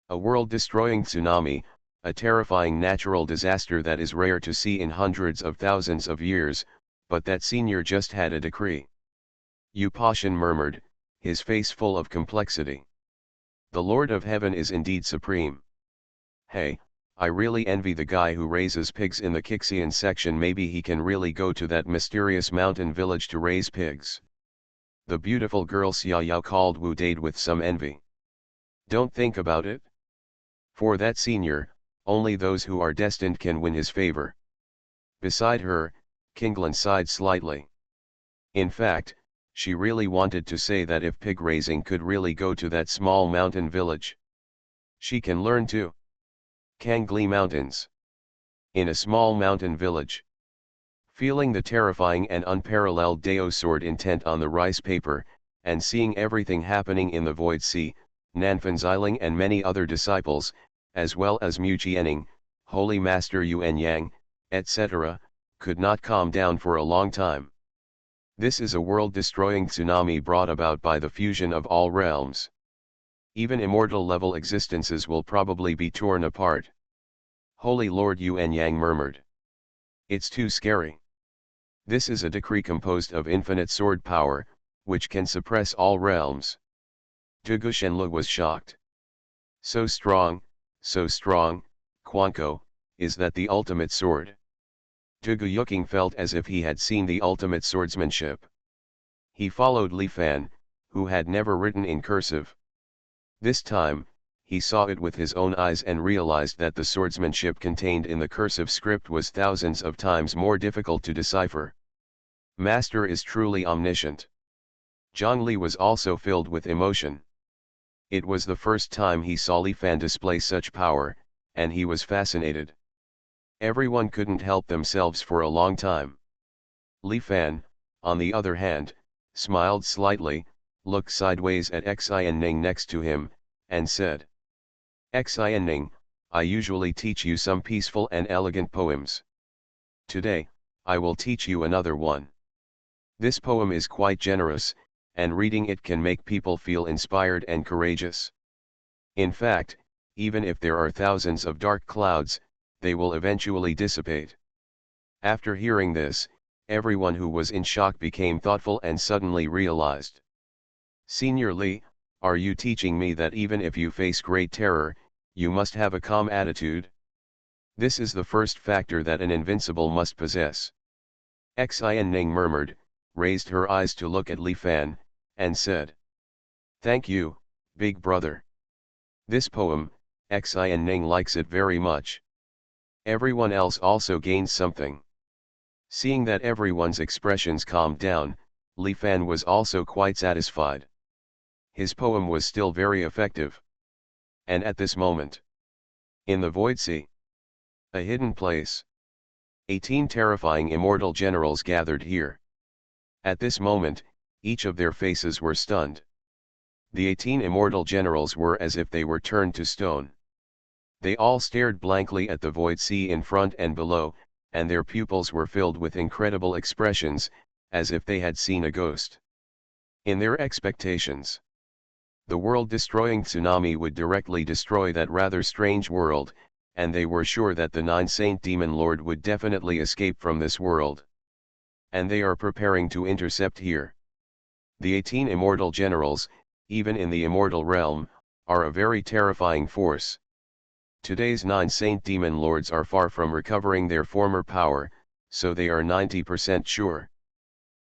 Speaker 1: A world-destroying tsunami, a terrifying natural disaster that is rare to see in hundreds of thousands of years, but that senior just had a decree. Upashin murmured, his face full of complexity. The Lord of Heaven is indeed supreme. Hey, I really envy the guy who raises pigs in the Kixian section. Maybe he can really go to that mysterious mountain village to raise pigs. The beautiful girl Xiaoyao called Wu Dade with some envy. Don't think about it. For that senior, only those who are destined can win his favor. Beside her, Kinglan sighed slightly. In fact, she really wanted to say that if pig raising could really go to that small mountain village, she can learn too. Kangli Mountains. In a small mountain village. Feeling the terrifying and unparalleled Dao sword intent on the rice paper, and seeing everything happening in the void sea, Nanfan Xiling and many other disciples, as well as Mu Jianing, Holy Master Yuan Yang, etc., could not calm down for a long time. This is a world-destroying tsunami brought about by the fusion of all realms. Even immortal-level existences will probably be torn apart. Holy Lord Yuan Yang murmured. It's too scary. This is a decree composed of infinite sword power, which can suppress all realms. Dugu Shenlu was shocked. So strong, Quanko, is that the ultimate sword? Dugu Yuking felt as if he had seen the ultimate swordsmanship. He followed Li Fan, who had never written in cursive. This time, he saw it with his own eyes and realized that the swordsmanship contained in the cursive script was thousands of times more difficult to decipher. Master is truly omniscient. Zhang Li was also filled with emotion. It was the first time he saw Li Fan display such power, and he was fascinated. Everyone couldn't help themselves for a long time. Li Fan, on the other hand, smiled slightly, looked sideways at Xuanhuan next to him, and said, Xuanhuan, I usually teach you some peaceful and elegant poems. Today, I will teach you another one. This poem is quite generous, and reading it can make people feel inspired and courageous. In fact, even if there are thousands of dark clouds, they will eventually dissipate. After hearing this, everyone who was in shock became thoughtful and suddenly realized. Senior Li, are you teaching me that even if you face great terror, you must have a calm attitude? This is the first factor that an invincible must possess. Xuanhuan murmured, raised her eyes to look at Li Fan, and said, Thank you, big brother. This poem, Xuanhuan likes it very much. Everyone else also gains something. Seeing that everyone's expressions calmed down, Li Fan was also quite satisfied. His poem was still very effective. And at this moment, in the Void Sea, a hidden place, 18 terrifying immortal generals gathered here. At this moment, each of their faces were stunned. The 18 immortal generals were as if they were turned to stone. They all stared blankly at the void sea in front and below, and their pupils were filled with incredible expressions, as if they had seen a ghost. In their expectations, the world-destroying tsunami would directly destroy that rather strange world, and they were sure that the 9 Saint Demon Lord would definitely escape from this world. And they are preparing to intercept here. The 18 immortal generals, even in the immortal realm, are a very terrifying force. Today's 9 Saint Demon Lords are far from recovering their former power, so they are 90% sure.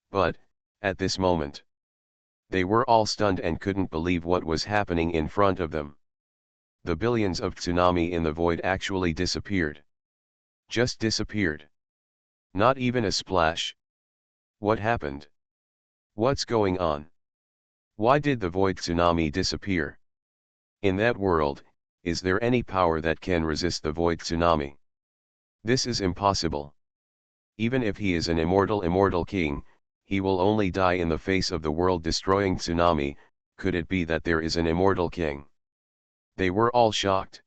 Speaker 1: But, at this moment, they were all stunned and couldn't believe what was happening in front of them. The billions of tsunami in the void actually disappeared. Just disappeared. Not even a splash. What happened? What's going on? Why did the void tsunami disappear? In that world, is there any power that can resist the void tsunami? This is impossible. Even if he is an immortal king, he will only die in the face of the world-destroying tsunami. Could it be that there is an immortal king? They were all shocked.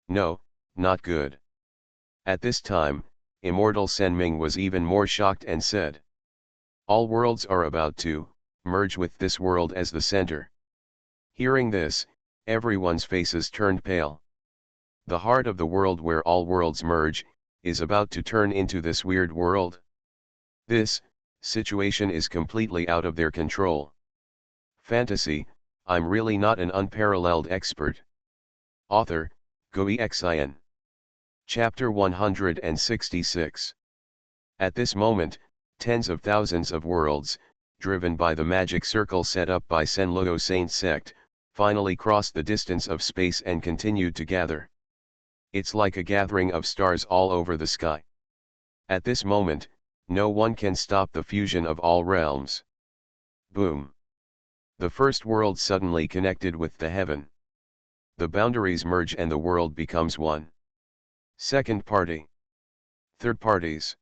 Speaker 1: No, not good. At this time, immortal Senming was even more shocked and said, all worlds are about to merge with this world as the center. Hearing this, everyone's faces turned pale. The heart of the world where all worlds merge, is about to turn into this weird world. This situation is completely out of their control. Fantasy, I'm really not an unparalleled expert. Author, Xuanhuan. Chapter 166. At this moment, tens of thousands of worlds, driven by the magic circle set up by Senluo Saint sect, finally crossed the distance of space and continued to gather. It's like a gathering of stars all over the sky. At this moment, no one can stop the fusion of all realms. Boom! The first world suddenly connected with the heaven. The boundaries merge and the world becomes one. Second party. Third parties.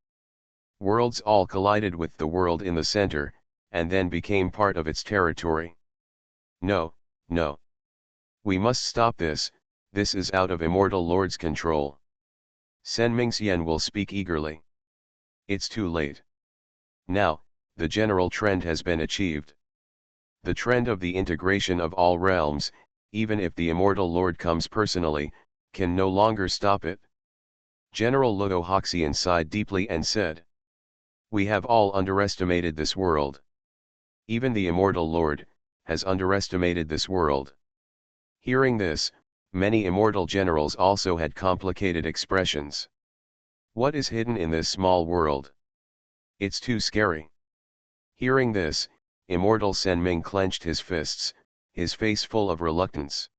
Speaker 1: Worlds all collided with the world in the center, and then became part of its territory. No, no. We must stop this. This is out of Immortal Lord's control. Sen Mingxian will speak eagerly. It's too late. Now, the general trend has been achieved. The trend of the integration of all realms, even if the Immortal Lord comes personally, can no longer stop it. General Luo Hoxian sighed deeply and said, "We have all underestimated this world. Even the Immortal Lord has underestimated this world." Hearing this, many immortal generals also had complicated expressions. What is hidden in this small world? It's too scary. Hearing this, Immortal Senming clenched his fists, his face full of reluctance.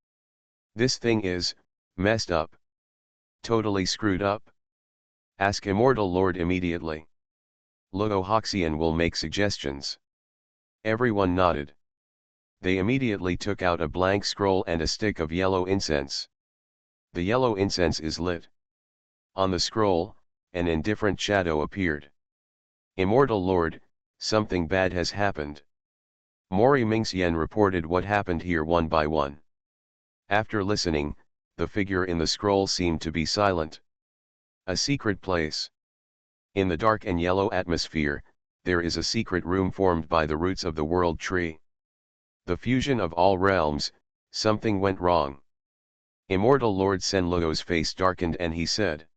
Speaker 1: This thing is messed up. Totally screwed up? Ask Immortal Lord immediately. Luo Hoxian will make suggestions. Everyone nodded. They immediately took out a blank scroll and a stick of yellow incense. The yellow incense is lit. On the scroll, an indifferent shadow appeared. Immortal Lord, something bad has happened. Mori Mingxian reported what happened here one by one. After listening, the figure in the scroll seemed to be silent. A secret place. In the dark and yellow atmosphere, there is a secret room formed by the roots of the world tree. The fusion of all realms, something went wrong. Immortal Lord Senluo's face darkened and he said,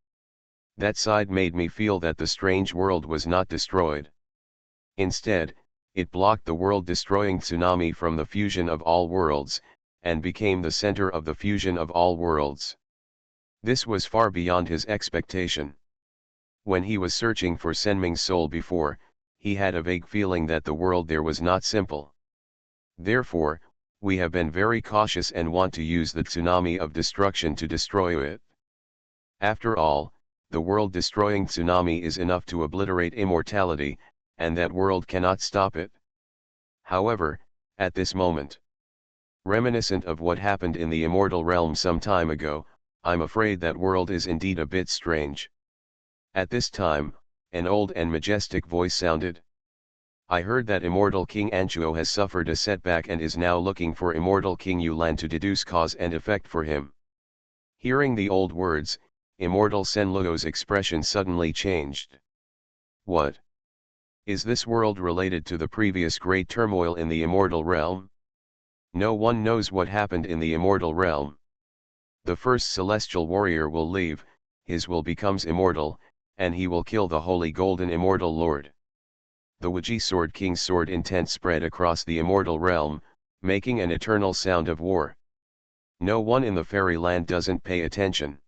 Speaker 1: "That side made me feel that the strange world was not destroyed. Instead, it blocked the world-destroying tsunami from the fusion of all worlds, and became the center of the fusion of all worlds." This was far beyond his expectation. When he was searching for Senming's soul before, he had a vague feeling that the world there was not simple. Therefore, we have been very cautious and want to use the tsunami of destruction to destroy it. After all, the world-destroying tsunami is enough to obliterate immortality, and that world cannot stop it. However, at this moment, reminiscent of what happened in the immortal realm some time ago, I'm afraid that world is indeed a bit strange. At this time, an old and majestic voice sounded. I heard that Immortal King Anchuo has suffered a setback and is now looking for Immortal King Yulan to deduce cause and effect for him. Hearing the old words, Immortal Senluo's expression suddenly changed. What? Is this world related to the previous great turmoil in the immortal realm? No one knows what happened in the immortal realm. The first celestial warrior will leave, his will becomes immortal, and he will kill the holy golden immortal lord. The Wuji Sword King's sword intent spread across the immortal realm, making an eternal sound of war. No one in the fairyland doesn't pay attention.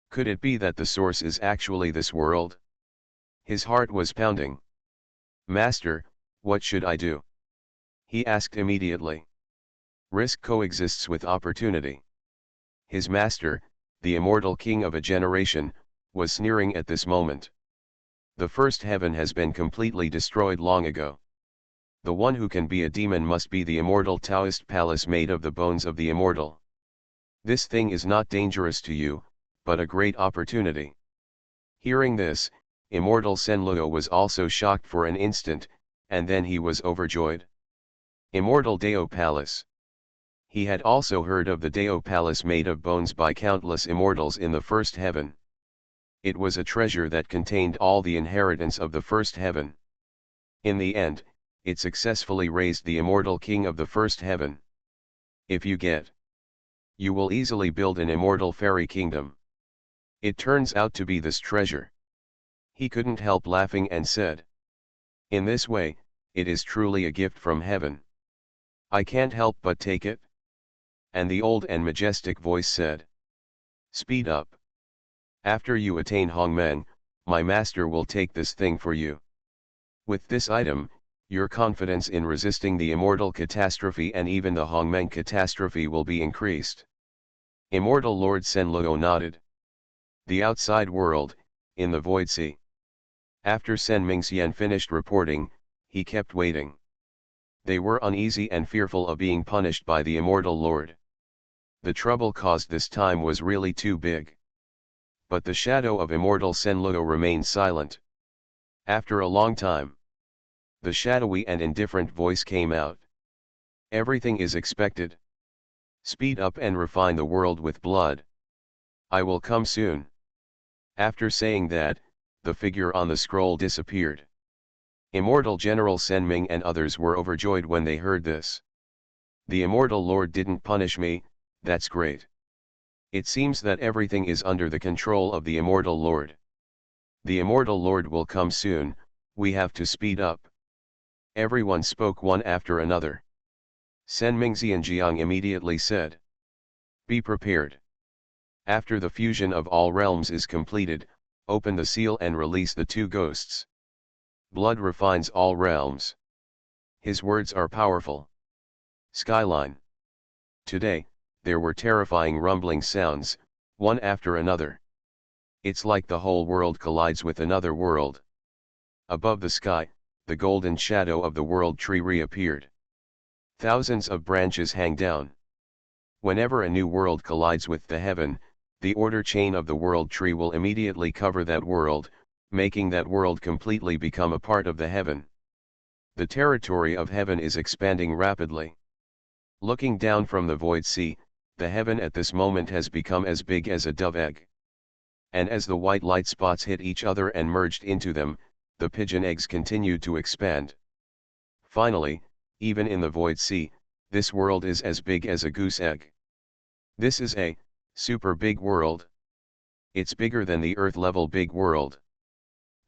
Speaker 1: Could it be that the source is actually this world? His heart was pounding. Master, what should I do? He asked immediately. Risk coexists with opportunity. His master, the immortal king of a generation, was sneering at this moment. The first heaven has been completely destroyed long ago. The one who can be a demon must be the immortal Taoist palace made of the bones of the immortal. This thing is not dangerous to you, but a great opportunity. Hearing this, Immortal Senluo was also shocked for an instant, and then he was overjoyed. Immortal Dao Palace. He had also heard of the Dao Palace made of bones by countless immortals in the first heaven. It was a treasure that contained all the inheritance of the first heaven. In the end, it successfully raised the immortal king of the first heaven. If you get, you will easily build an immortal fairy kingdom. It turns out to be this treasure. He couldn't help laughing and said, in this way, it is truly a gift from heaven. I can't help but take it. And the old and majestic voice said, speed up. After you attain Hongmeng, my master will take this thing for you. With this item, your confidence in resisting the immortal catastrophe and even the Hongmeng catastrophe will be increased. Immortal Lord Senluo nodded. The outside world, in the Void Sea. After Sen Mingxian finished reporting, he kept waiting. They were uneasy and fearful of being punished by the immortal lord. The trouble caused this time was really too big. But the shadow of immortal Senluo remained silent. After a long time, the shadowy and indifferent voice came out. Everything is expected. Speed up and refine the world with blood. I will come soon. After saying that, the figure on the scroll disappeared. Immortal General Senming and others were overjoyed when they heard this. The Immortal Lord didn't punish me, that's great. It seems that everything is under the control of the Immortal Lord. The Immortal Lord will come soon, we have to speed up. Everyone spoke one after another. Senming Xianjiang immediately said, be prepared. After the fusion of all realms is completed, open the seal and release the two ghosts. Blood refines all realms. His words are powerful. Skyline. Today, there were terrifying rumbling sounds, one after another. It's like the whole world collides with another world. Above the sky, the golden shadow of the world tree reappeared. Thousands of branches hang down. Whenever a new world collides with the heaven, the order chain of the world tree will immediately cover that world, making that world completely become a part of the heaven. The territory of heaven is expanding rapidly. Looking down from the void sea, the heaven at this moment has become as big as a dove egg. And as the white light spots hit each other and merged into them, the pigeon eggs continued to expand. Finally, even in the void sea, this world is as big as a goose egg. This is a super big world. It's bigger than the Earth-level big world.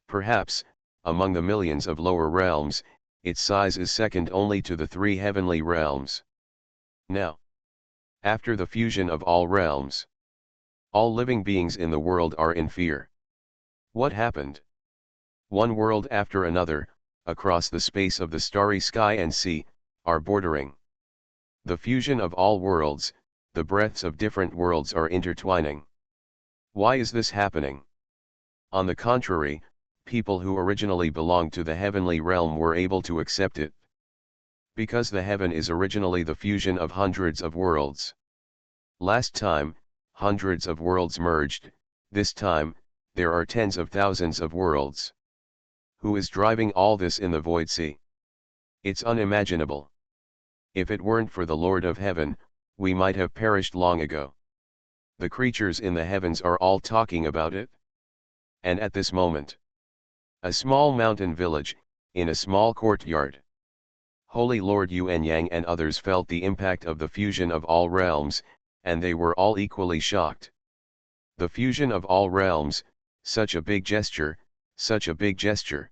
Speaker 1: Perhaps, among the millions of lower realms, its size is second only to the three heavenly realms. Now, after the fusion of all realms, all living beings in the world are in fear. What happened? One world after another, across the space of the starry sky and sea, are bordering. The fusion of all worlds, the breaths of different worlds are intertwining. Why is this happening? On the contrary, people who originally belonged to the heavenly realm were able to accept it. Because the heaven is originally the fusion of hundreds of worlds. Last time, hundreds of worlds merged, this time, there are tens of thousands of worlds. Who is driving all this in the void sea? It's unimaginable. If it weren't for the Lord of Heaven, we might have perished long ago. The creatures in the heavens are all talking about it. And at this moment, a small mountain village, in a small courtyard. Holy Lord Yuan Yang and others felt the impact of the fusion of all realms, and they were all equally shocked. The fusion of all realms, such a big gesture, such a big gesture.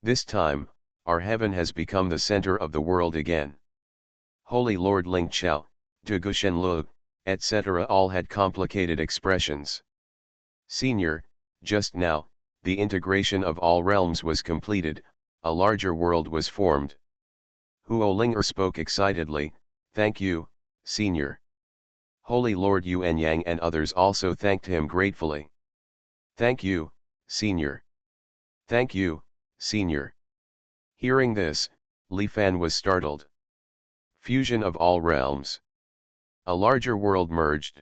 Speaker 1: This time, our heaven has become the center of the world again. Holy Lord Ling Chao, De Gushenlu, etc. all had complicated expressions. Senior, just now, the integration of all realms was completed, a larger world was formed. Huo Linger spoke excitedly, thank you, Senior. Holy Lord Yuan Yang and others also thanked him gratefully. Thank you, Senior. Thank you, Senior. Hearing this, Li Fan was startled. Fusion of all realms. A larger world merged.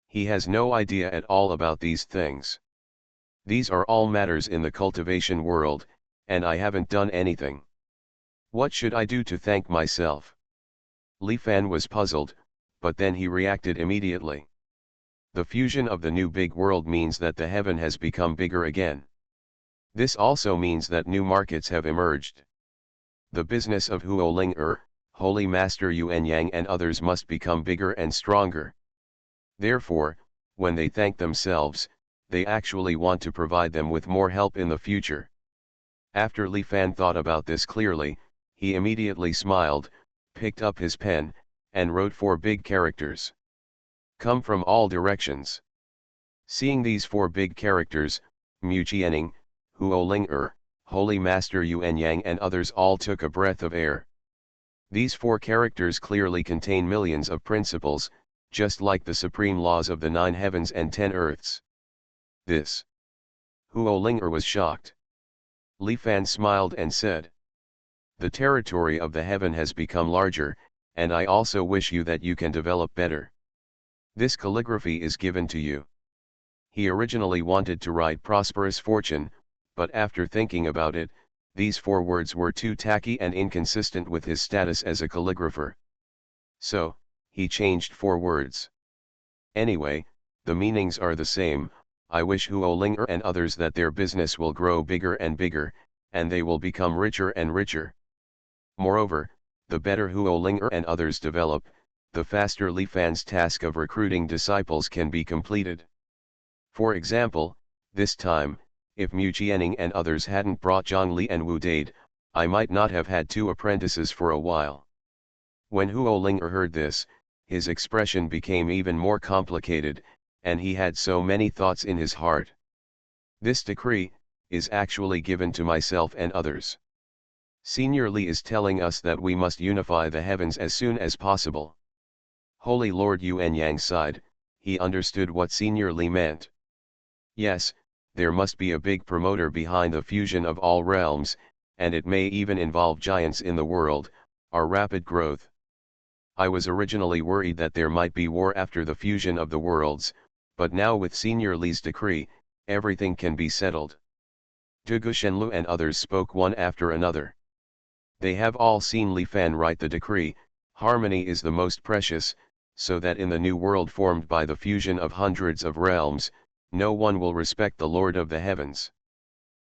Speaker 1: He has no idea at all about these things. These are all matters in the cultivation world, and I haven't done anything. What should I do to thank myself? Li Fan was puzzled, but then he reacted immediately. The fusion of the new big world means that the heaven has become bigger again. This also means that new markets have emerged. The business of Huo Ling Holy Master Yuan Yang and others must become bigger and stronger. Therefore, when they thank themselves, they actually want to provide them with more help in the future. After Li Fan thought about this clearly, he immediately smiled, picked up his pen, and wrote 4 big characters. Come from all directions. Seeing these 4 big characters, Mu Jianing, Huo Ling Holy Master Yuan Yang and others all took a breath of air. These 4 characters clearly contain millions of principles, just like the supreme laws of the 9 heavens and 10 earths. This. Huo Linger was shocked. Li Fan smiled and said, the territory of the heaven has become larger, and I also wish you that you can develop better. This calligraphy is given to you. He originally wanted to write prosperous fortune, but after thinking about it, these 4 words were too tacky and inconsistent with his status as a calligrapher. So, he changed 4 words. Anyway, the meanings are the same. I wish Huolinger and others that their business will grow bigger and bigger, and they will become richer and richer. Moreover, the better Huolinger and others develop, the faster Li Fan's task of recruiting disciples can be completed. For example, this time, if Mu Jianing and others hadn't brought Zhang Li and Wu Dade, I might not have had 2 apprentices for a while. When Huolinger heard this, his expression became even more complicated, and he had so many thoughts in his heart. This decree is actually given to myself and others. Senior Li is telling us that we must unify the heavens as soon as possible. Holy Lord Yuan Yang sighed. He understood what Senior Li meant. Yes, there must be a big promoter behind the fusion of all realms, and it may even involve giants in the world, our rapid growth. I was originally worried that there might be war after the fusion of the worlds, but now with Senior Li's decree, everything can be settled. Dugu Shenlu and others spoke one after another. They have all seen Li Fan write the decree. Harmony is the most precious, so that in the new world formed by the fusion of hundreds of realms, no one will respect the Lord of the heavens.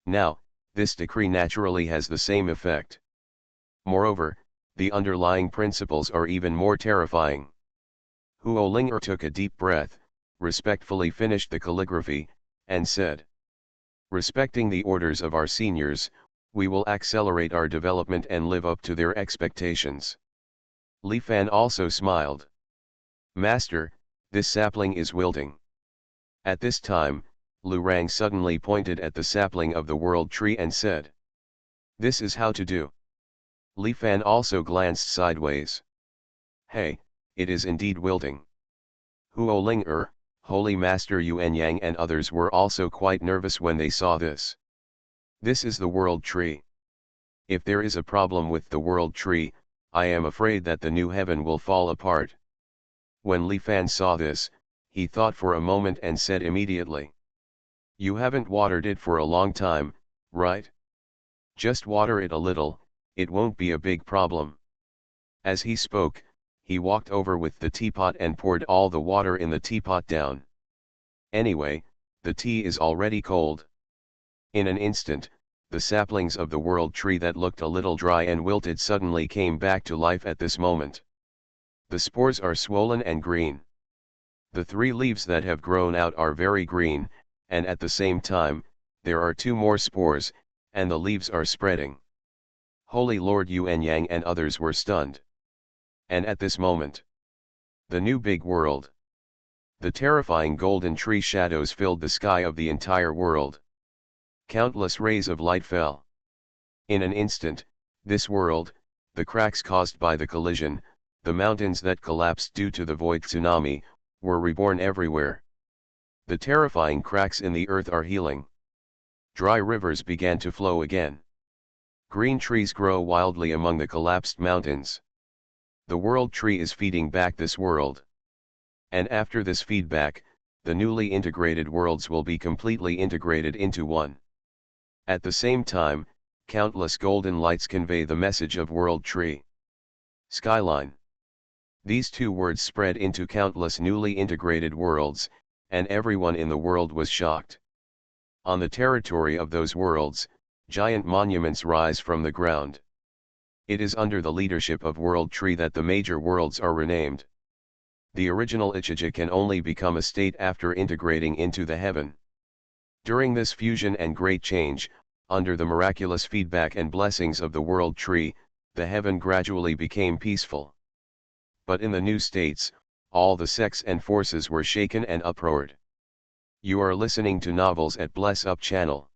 Speaker 1: Now, this decree naturally has the same effect. Moreover, the underlying principles are even more terrifying. Huolinger took a deep breath, respectfully finished the calligraphy, and said, "Respecting the orders of our seniors, we will accelerate our development and live up to their expectations." Li Fan also smiled. "Master, this sapling is wilting." At this time, Lu Rang suddenly pointed at the sapling of the world tree and said, "This is how to do." Li Fan also glanced sideways. "Hey, it is indeed wilting." Huolinger, Holy Master Yuan Yang and others were also quite nervous when they saw this. This is the world tree. If there is a problem with the world tree, I am afraid that the new heaven will fall apart. When Li Fan saw this, he thought for a moment and said immediately, "You haven't watered it for a long time, right? Just water it a little, it won't be a big problem." As he spoke, he walked over with the teapot and poured all the water in the teapot down. Anyway, the tea is already cold. In an instant, the saplings of the world tree that looked a little dry and wilted suddenly came back to life at this moment. The spores are swollen and green. The 3 leaves that have grown out are very green, and at the same time, there are 2 more spores, and the leaves are spreading. Holy Lord Yuan Yang and others were stunned. And at this moment, the new big world. The terrifying golden tree shadows filled the sky of the entire world. Countless rays of light fell. In an instant, this world, the cracks caused by the collision, the mountains that collapsed due to the void tsunami, were reborn everywhere. The terrifying cracks in the earth are healing. Dry rivers began to flow again. Green trees grow wildly among the collapsed mountains. The world tree is feeding back this world. And after this feedback, the newly integrated worlds will be completely integrated into one. At the same time, countless golden lights convey the message of world tree. Skyline. These 2 words spread into countless newly integrated worlds, and everyone in the world was shocked. On the territory of those worlds, giant monuments rise from the ground. It is under the leadership of World Tree that the major worlds are renamed. The original Ichija can only become a state after integrating into the heaven. During this fusion and great change, under the miraculous feedback and blessings of the World Tree, the heaven gradually became peaceful. But in the new states, all the sects and forces were shaken and uproared. You are listening to novels at Bless Up channel.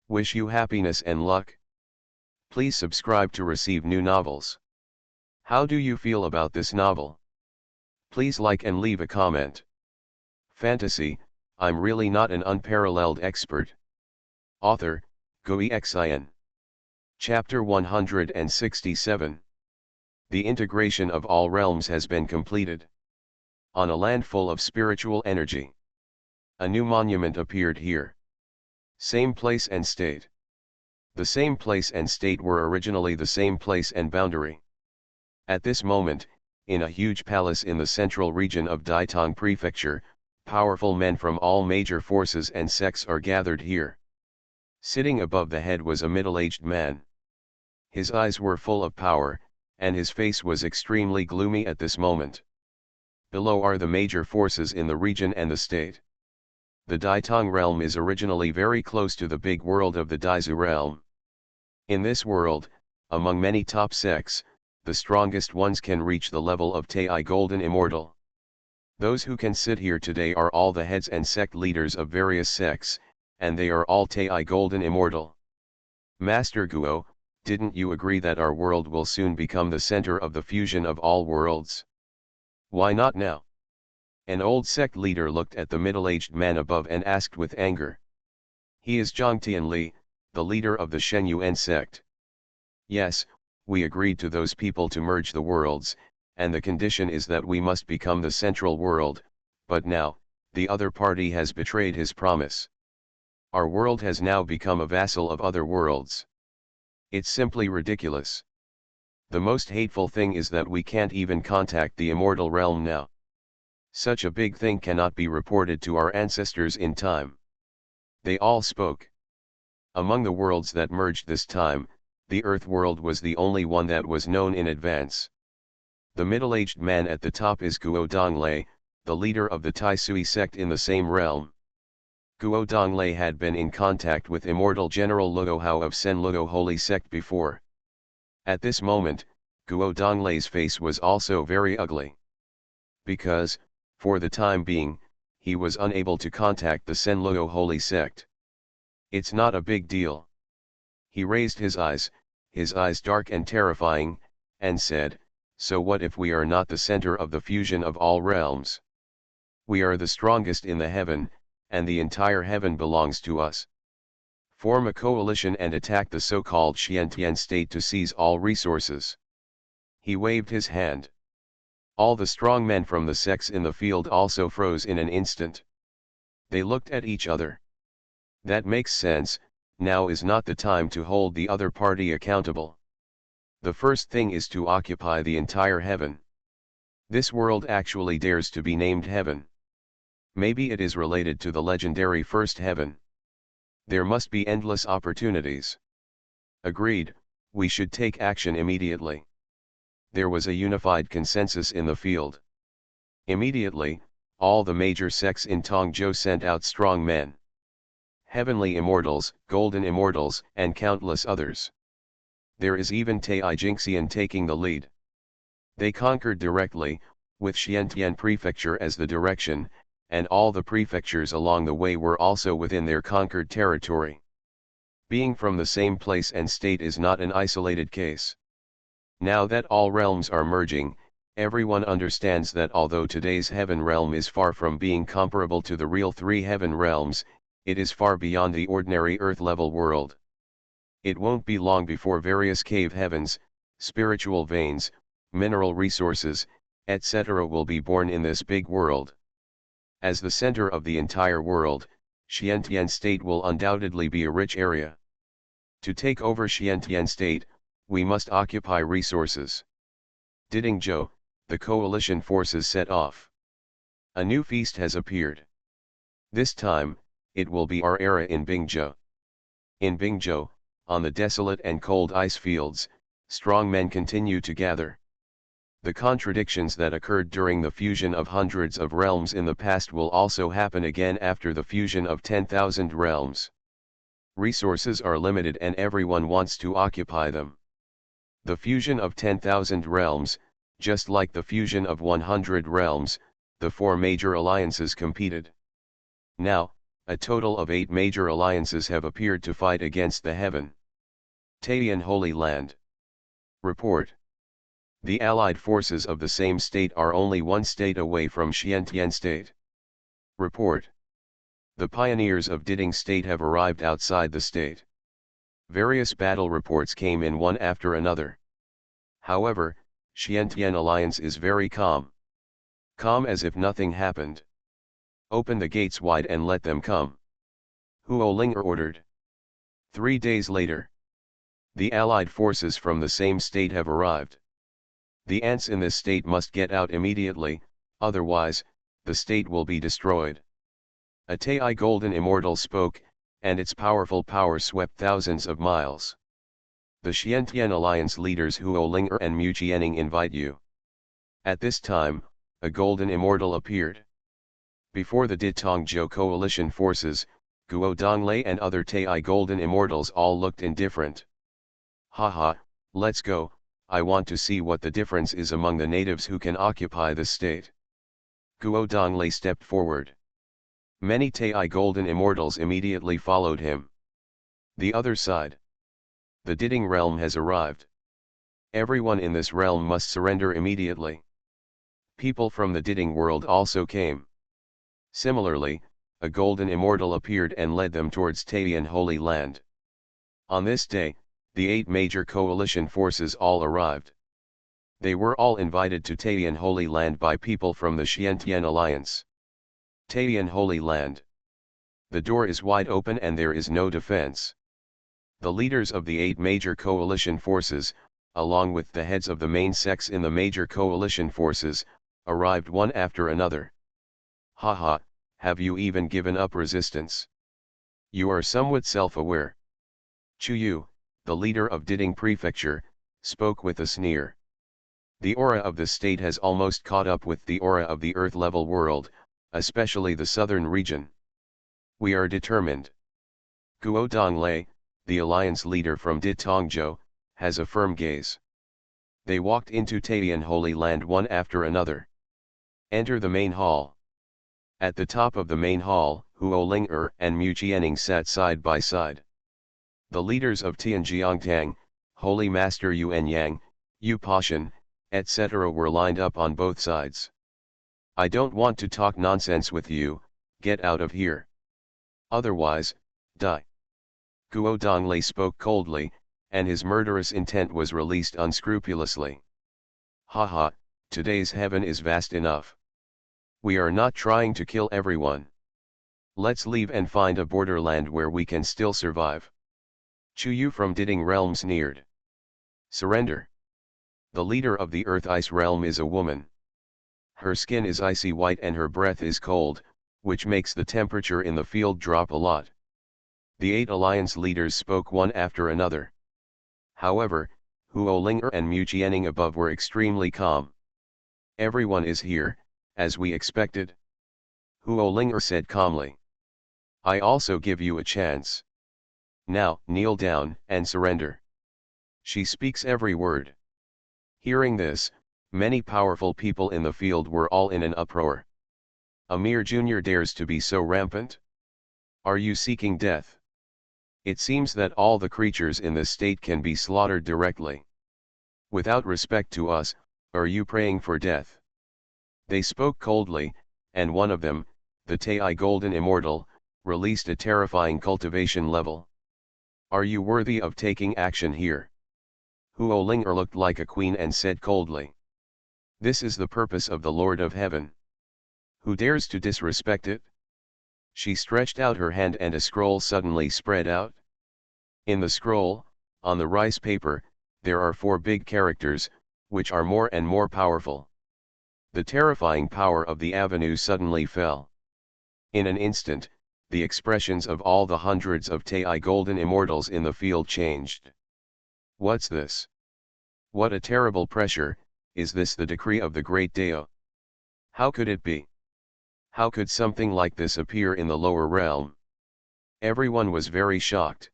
Speaker 1: Wish you happiness and luck. Please subscribe to receive new novels. How do you feel about this novel? Please like and leave a comment. Fantasy, I'm really not an unparalleled expert. Author, Xuanhuan. Chapter 167. The integration of all realms has been completed. On a land full of spiritual energy, a new monument appeared here. Same place and state. The same place and state were originally the same place and boundary. At this moment, in a huge palace in the central region of Daitong Prefecture, powerful men from all major forces and sects are gathered here. Sitting above the head was a middle-aged man. His eyes were full of power, and his face was extremely gloomy at this moment. Below are the major forces in the region and the state. The Daitong realm is originally very close to the big world of the Daizu realm. In this world, among many top sects, the strongest ones can reach the level of Tai Golden Immortal. Those who can sit here today are all the heads and sect leaders of various sects, and they are all Tai Golden Immortal. Master Guo, didn't you agree that our world will soon become the center of the fusion of all worlds? Why not now? An old sect leader looked at the middle-aged man above and asked with anger. He is Zhang Tianli, the leader of the Xuanhuan sect. Yes, we agreed to those people to merge the worlds, and the condition is that we must become the central world, but now, the other party has betrayed his promise. Our world has now become a vassal of other worlds. It's simply ridiculous. The most hateful thing is that we can't even contact the immortal realm now. Such a big thing cannot be reported to our ancestors in time. They all spoke. Among the worlds that merged this time, the Earth world was the only one that was known in advance. The middle-aged man at the top is Guo Donglei, the leader of the Tai Sui sect in the same realm. Guo Donglei had been in contact with immortal General Luo Hao of Sen Luo Holy Sect before. At this moment, Guo Donglei's face was also very ugly. Because, for the time being, he was unable to contact the Sen Luo Holy Sect. It's not a big deal. He raised his eyes dark and terrifying, and said, so what if we are not the center of the fusion of all realms? We are the strongest in the heaven, and the entire heaven belongs to us. Form a coalition and attack the so-called Xiantian state to seize all resources. He waved his hand. All the strong men from the sects in the field also froze in an instant. They looked at each other. That makes sense, now is not the time to hold the other party accountable. The first thing is to occupy the entire heaven. This world actually dares to be named heaven. Maybe it is related to the legendary first heaven. There must be endless opportunities. Agreed, we should take action immediately. There was a unified consensus in the field. Immediately, all the major sects in Tongzhou sent out strong men. Heavenly immortals, golden immortals, and countless others. There is even Tai Jingxian taking the lead. They conquered directly, with Xiantian Prefecture as the direction, and all the prefectures along the way were also within their conquered territory. Being from the same place and state is not an isolated case. Now that all realms are merging, everyone understands that although today's heaven realm is far from being comparable to the real three heaven realms, it is far beyond the ordinary earth-level world. It won't be long before various cave heavens, spiritual veins, mineral resources, etc. will be born in this big world. As the center of the entire world, Xiantian state will undoubtedly be a rich area. To take over Xiantian state, we must occupy resources. Didingzhou, the coalition forces set off. A new feast has appeared. This time, it will be our era in Bingzhou. In Bingzhou, on the desolate and cold ice fields, strong men continue to gather. The contradictions that occurred during the fusion of hundreds of realms in the past will also happen again after the fusion of 10,000 realms. Resources are limited and everyone wants to occupy them. The fusion of 10,000 realms, just like the fusion of 100 realms, the four major alliances competed. Now, a total of 8 major alliances have appeared to fight against the heaven. Taiyan Holy Land. Report. The allied forces of the same state are only one state away from Xiantian state. Report. The pioneers of Diding state have arrived outside the state. Various battle reports came in one after another. However, Xiantian alliance is very calm. Calm as if nothing happened. Open the gates wide and let them come. Huo Ling ordered. 3 days later, the allied forces from the same state have arrived. The ants in this state must get out immediately, otherwise, the state will be destroyed. A Tai Golden Immortal spoke, and its powerful power swept thousands of miles. The Xiantian Alliance leaders Huo Linger and Mu Jianing invite you. At this time, a Golden Immortal appeared. Before the Ditongzhou coalition forces, Guo Donglei and other Tai Golden Immortals all looked indifferent. Haha, let's go, I want to see what the difference is among the natives who can occupy this state. Guo Donglei stepped forward. Many Tai Golden Immortals immediately followed him. The other side. The Ditting realm has arrived. Everyone in this realm must surrender immediately. People from the Ditting world also came. Similarly, a Golden Immortal appeared and led them towards Taiyan Holy Land. On this day, the 8 major coalition forces all arrived. They were all invited to Taiyan Holy Land by people from the Xiantian Alliance. Taiyan Holy Land. The door is wide open and there is no defense. The leaders of the 8 major coalition forces, along with the heads of the main sects in the major coalition forces, arrived one after another. Haha, have you even given up resistance? You are somewhat self-aware. Chu Yu, the leader of Ditting Prefecture, spoke with a sneer. The aura of the state has almost caught up with the aura of the Earth-level world, especially the southern region. We are determined. Guo Donglei, the alliance leader from Ditongzhou, has a firm gaze. They walked into Taiyan Holy Land one after another. Enter the main hall. At the top of the main hall, Huo Linger and Mu Jianing sat side by side. The leaders of Tianjiangtang, Holy Master Yuan Yang, Yu Pashan, etc. were lined up on both sides. I don't want to talk nonsense with you, get out of here. Otherwise, die. Guo Donglei spoke coldly, and his murderous intent was released unscrupulously. Haha, today's heaven is vast enough. We are not trying to kill everyone. Let's leave and find a borderland where we can still survive. Chu Yu from Ditting realm sneered. Surrender. The leader of the Earth Ice realm is a woman. Her skin is icy white and her breath is cold, which makes the temperature in the field drop a lot. The 8 alliance leaders spoke one after another. However, Huo Linger and Mu Jianing above were extremely calm. Everyone is here, as we expected. Huo Linger said calmly. I also give you a chance. Now, kneel down and surrender. She speaks every word. Hearing this, many powerful people in the field were all in an uproar. A mere junior dares to be so rampant? Are you seeking death? It seems that all the creatures in this state can be slaughtered directly. Without respect to us, are you praying for death? They spoke coldly, and one of them, the Tai Golden Immortal, released a terrifying cultivation level. Are you worthy of taking action here? Huo Linger looked like a queen and said coldly. This is the purpose of the Lord of Heaven. Who dares to disrespect it? She stretched out her hand and a scroll suddenly spread out. In the scroll, on the rice paper, there are 4 big characters, which are more and more powerful. The terrifying power of the avenue suddenly fell. In an instant, the expressions of all the hundreds of Tai Golden Immortals in the field changed. What's this? What a terrible pressure, is this the decree of the great Dao? How could it be? How could something like this appear in the lower realm? Everyone was very shocked.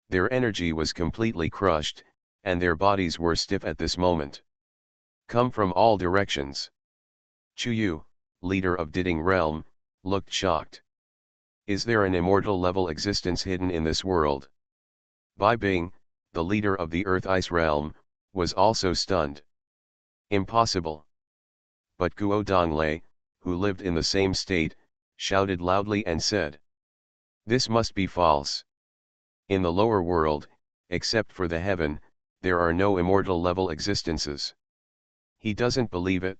Speaker 1: Their energy was completely crushed, and their bodies were stiff at this moment. Come from all directions. Chu Yu, leader of Ditting realm, looked shocked. Is there an immortal level existence hidden in this world? Bai Bing, the leader of the Earth Ice realm, was also stunned. Impossible. But Guo Donglei, who lived in the same state, shouted loudly and said, this must be false. In the lower world, except for the heaven, there are no immortal level existences. He doesn't believe it.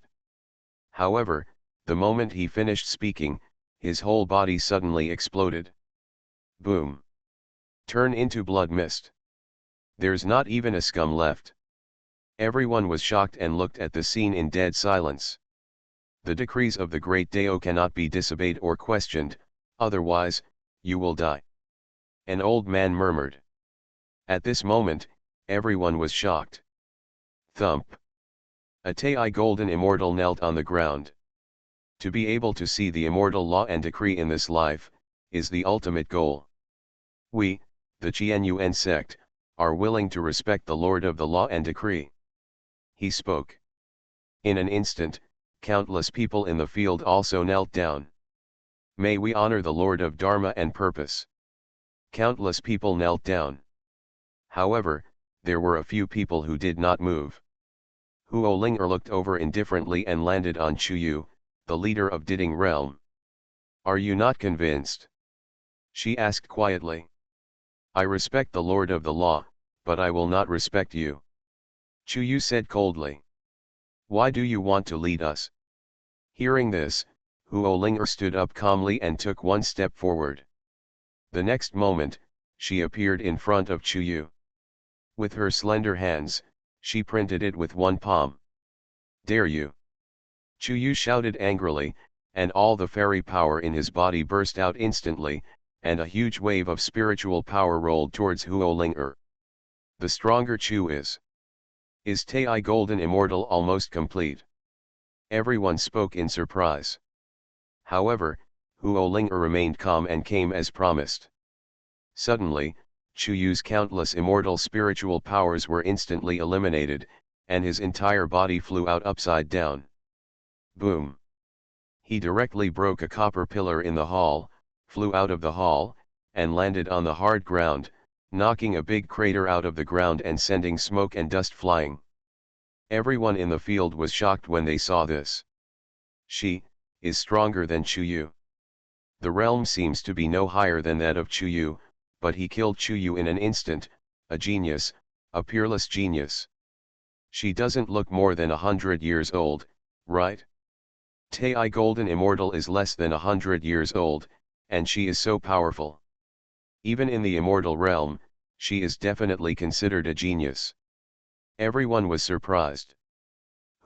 Speaker 1: However, the moment he finished speaking, his whole body suddenly exploded. Boom. Turn into blood mist. There's not even a scum left. Everyone was shocked and looked at the scene in dead silence. The decrees of the great Dao cannot be disobeyed or questioned, otherwise, you will die. An old man murmured. At this moment, everyone was shocked. Thump. A Tai golden immortal knelt on the ground. To be able to see the immortal law and decree in this life, is the ultimate goal. We, the Xuanhuan sect, are willing to respect the Lord of the law and decree. He spoke. In an instant, countless people in the field also knelt down. May we honor the Lord of Dharma and purpose. Countless people knelt down. However, there were a few people who did not move. Huolinger looked over indifferently and landed on Chuyu, the leader of Diding realm. Are you not convinced? She asked quietly. I respect the Lord of the Law, but I will not respect you. Chuyu said coldly. Why do you want to lead us? Hearing this, Huolinger stood up calmly and took one step forward. The next moment, she appeared in front of Chuyu. With her slender hands, she printed it with one palm. Dare you? Chuyu shouted angrily, and all the fairy power in his body burst out instantly, and a huge wave of spiritual power rolled towards Huolinger. The stronger Chu is. Is Tai Golden Immortal almost complete? Everyone spoke in surprise. However, Huolinger remained calm and came as promised. Suddenly, Chuyu's countless immortal spiritual powers were instantly eliminated, and his entire body flew out upside down. Boom! He directly broke a copper pillar in the hall, flew out of the hall, and landed on the hard ground, knocking a big crater out of the ground and sending smoke and dust flying. Everyone in the field was shocked when they saw this. She is stronger than Chuyu. The realm seems to be no higher than that of Chuyu, but he killed Chuyu in an instant, a genius, a peerless genius. She doesn't look more than 100 years old, right? Tai Golden Immortal is less than 100 years old, and she is so powerful. Even in the immortal realm, she is definitely considered a genius. Everyone was surprised.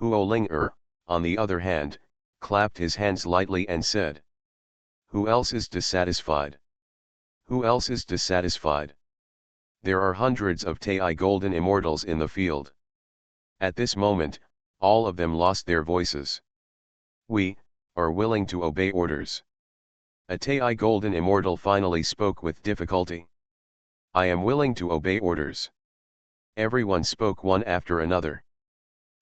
Speaker 1: Huolinger, on the other hand, clapped his hands lightly and said, Who else is dissatisfied? Who else is dissatisfied? There are hundreds of Tai Golden Immortals in the field. At this moment, all of them lost their voices. We are willing to obey orders. A Tai Golden Immortal finally spoke with difficulty. I am willing to obey orders. Everyone spoke one after another.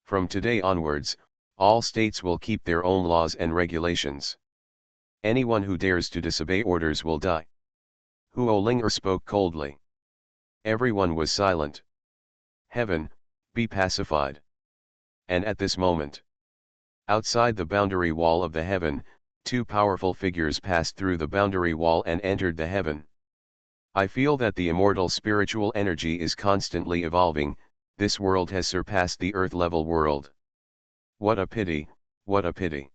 Speaker 1: From today onwards, all states will keep their own laws and regulations. Anyone who dares to disobey orders will die. Huolinger spoke coldly. Everyone was silent. Heaven, be pacified. And at this moment, outside the boundary wall of the heaven, two powerful figures passed through the boundary wall and entered the heaven. I feel that the immortal spiritual energy is constantly evolving. This world has surpassed the earth-level world. What a pity, what a pity.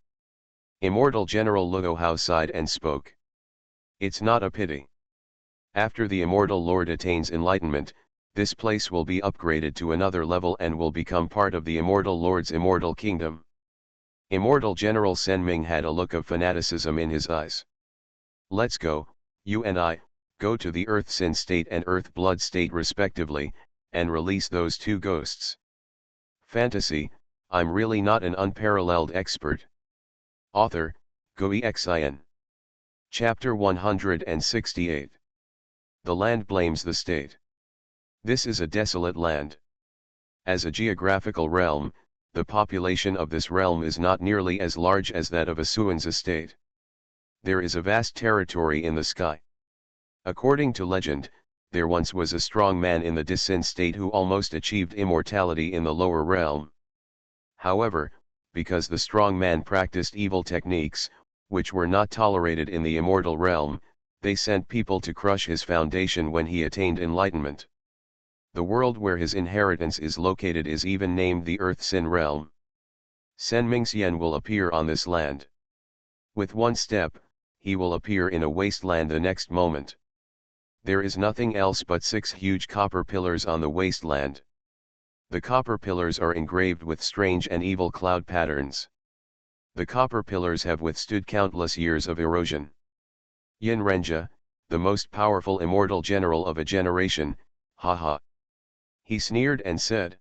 Speaker 1: Immortal General Luohao sighed and spoke. It's not a pity. After the immortal Lord attains enlightenment, this place will be upgraded to another level and will become part of the immortal Lord's immortal kingdom. Immortal General Senming had a look of fanaticism in his eyes. Let's go, you and I, go to the Earth Sin state and Earth Blood state respectively, and release those two ghosts. Fantasy, I'm really not an unparalleled expert. Author, Xuanhuan. Chapter 168. The land blames the state. This is a desolate land. As a geographical realm, the population of this realm is not nearly as large as that of a Xuan's state. There is a vast territory in the sky. According to legend, there once was a strong man in the Disin state who almost achieved immortality in the lower realm. However, because the strong man practiced evil techniques, which were not tolerated in the immortal realm, they sent people to crush his foundation when he attained enlightenment. The world where his inheritance is located is even named the Earth Sin realm. Senmingxian will appear on this land. With one step, he will appear in a wasteland the next moment. There is nothing else but 6 huge copper pillars on the wasteland. The copper pillars are engraved with strange and evil cloud patterns. The copper pillars have withstood countless years of erosion. Yin Renjia, the most powerful immortal general of a generation, haha. He sneered and said,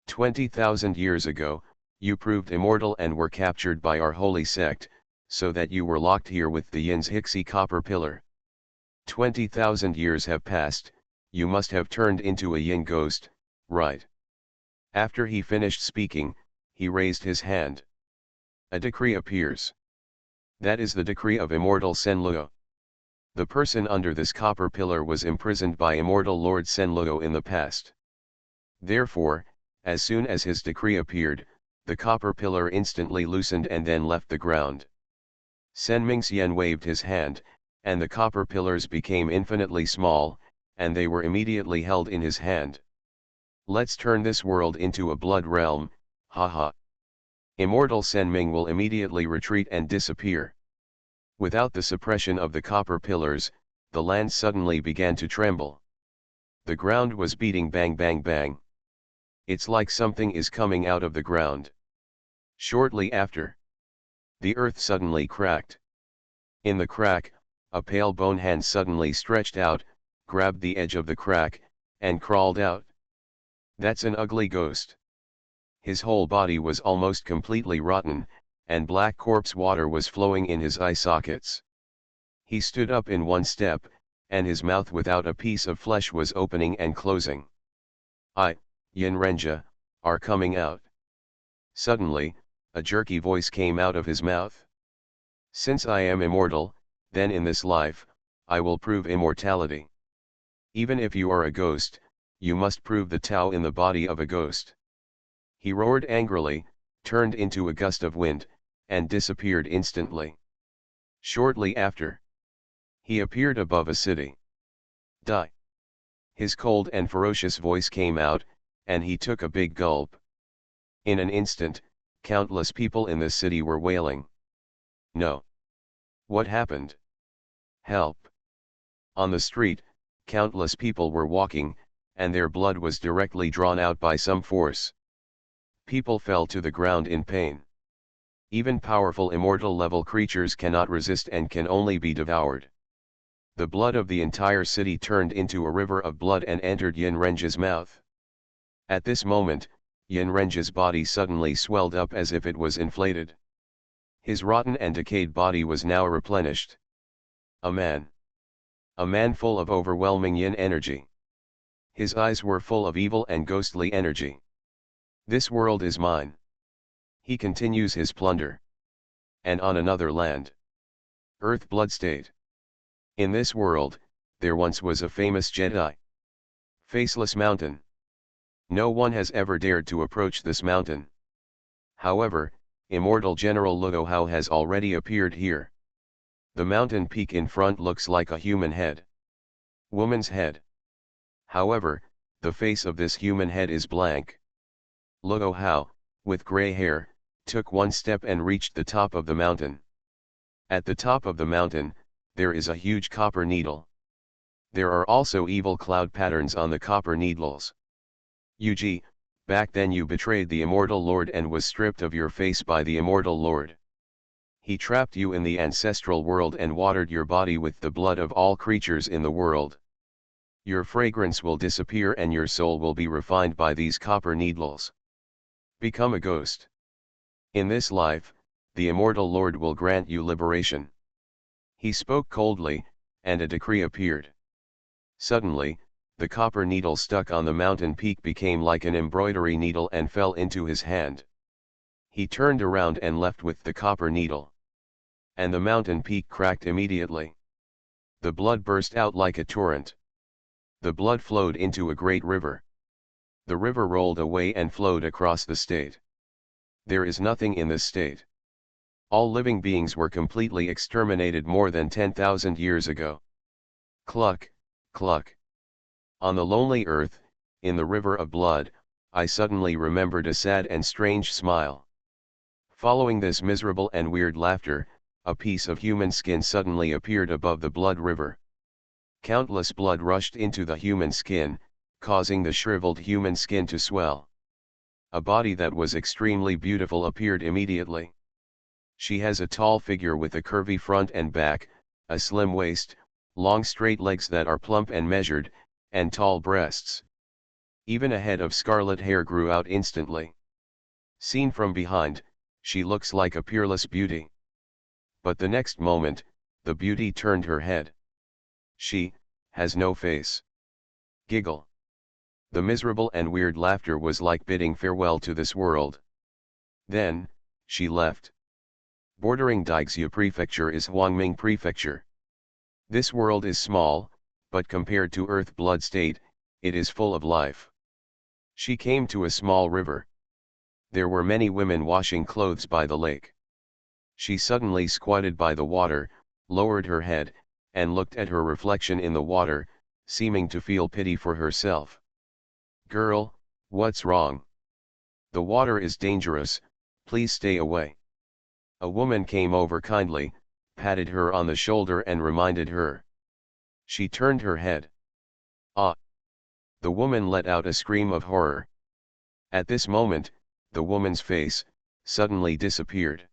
Speaker 1: 20,000 years ago, you proved immortal and were captured by our holy sect, so that you were locked here with the Yin's Hixie copper pillar. 20,000 years have passed, you must have turned into a Yin ghost, right? After he finished speaking, he raised his hand. A decree appears. That is the decree of immortal Senluo. The person under this copper pillar was imprisoned by immortal Lord Senluo in the past. Therefore, as soon as his decree appeared, the copper pillar instantly loosened and then left the ground. Sen Mingxian waved his hand, and the copper pillars became infinitely small, and they were immediately held in his hand. Let's turn this world into a blood realm, haha. Immortal Sen Ming will immediately retreat and disappear. Without the suppression of the copper pillars, the land suddenly began to tremble. The ground was beating bang bang bang. It's like something is coming out of the ground. Shortly after, the earth suddenly cracked. In the crack, a pale bone hand suddenly stretched out, grabbed the edge of the crack, and crawled out. That's an ugly ghost. His whole body was almost completely rotten, and black corpse water was flowing in his eye sockets. He stood up in one step, and his mouth without a piece of flesh was opening and closing. Yin Renjia, are coming out. Suddenly, a jerky voice came out of his mouth. Since I am immortal, then in this life, I will prove immortality. Even if you are a ghost, you must prove the Tao in the body of a ghost. He roared angrily, turned into a gust of wind, and disappeared instantly. Shortly after, he appeared above a city. Die! His cold and ferocious voice came out, and he took a big gulp. In an instant, countless people in the city were wailing. No. What happened? Help! On the street, countless people were walking, and their blood was directly drawn out by some force. People fell to the ground in pain. Even powerful immortal level creatures cannot resist and can only be devoured. The blood of the entire city turned into a river of blood and entered Yin Renjia's mouth. At this moment, Yin Renjia's body suddenly swelled up as if it was inflated. His rotten and decayed body was now replenished. A man. A man full of overwhelming Yin energy. His eyes were full of evil and ghostly energy. This world is mine. He continues his plunder. And on another land. Earth Blood State. In this world, there once was a famous Jedi. Faceless Mountain. No one has ever dared to approach this mountain. However, immortal General Luo Hao has already appeared here. The mountain peak in front looks like a human head. Woman's head. However, the face of this human head is blank. Luo Hao, with grey hair, took one step and reached the top of the mountain. At the top of the mountain, there is a huge copper needle. There are also evil cloud patterns on the copper needles. Yuji, back then you betrayed the immortal lord and was stripped of your face by the immortal lord. He trapped you in the ancestral world and watered your body with the blood of all creatures in the world. Your fragrance will disappear and your soul will be refined by these copper needles. Become a ghost. In this life, the immortal lord will grant you liberation. He spoke coldly, and a decree appeared. Suddenly, the copper needle stuck on the mountain peak became like an embroidery needle and fell into his hand. He turned around and left with the copper needle. And the mountain peak cracked immediately. The blood burst out like a torrent. The blood flowed into a great river. The river rolled away and flowed across the state. There is nothing in this state. All living beings were completely exterminated more than 10,000 years ago. Cluck, cluck. On the lonely earth, in the river of blood, I suddenly remembered a sad and strange smile. Following this miserable and weird laughter, a piece of human skin suddenly appeared above the blood river. Countless blood rushed into the human skin, causing the shriveled human skin to swell. A body that was extremely beautiful appeared immediately. She has a tall figure with a curvy front and back, a slim waist, long straight legs that are plump and measured, and tall breasts. Even a head of scarlet hair grew out instantly. Seen from behind, she looks like a peerless beauty. But the next moment, the beauty turned her head. She has no face. Giggle. The miserable and weird laughter was like bidding farewell to this world. Then, she left. Bordering Daixue Prefecture is Huangming Prefecture. This world is small, but compared to Earth Blood State, it is full of life. She came to a small river. There were many women washing clothes by the lake. She suddenly squatted by the water, lowered her head, and looked at her reflection in the water, seeming to feel pity for herself. "Girl, what's wrong? The water is dangerous, please stay away." A woman came over kindly, patted her on the shoulder and reminded her. She turned her head. Ah! The woman let out a scream of horror. At this moment, the woman's face suddenly disappeared.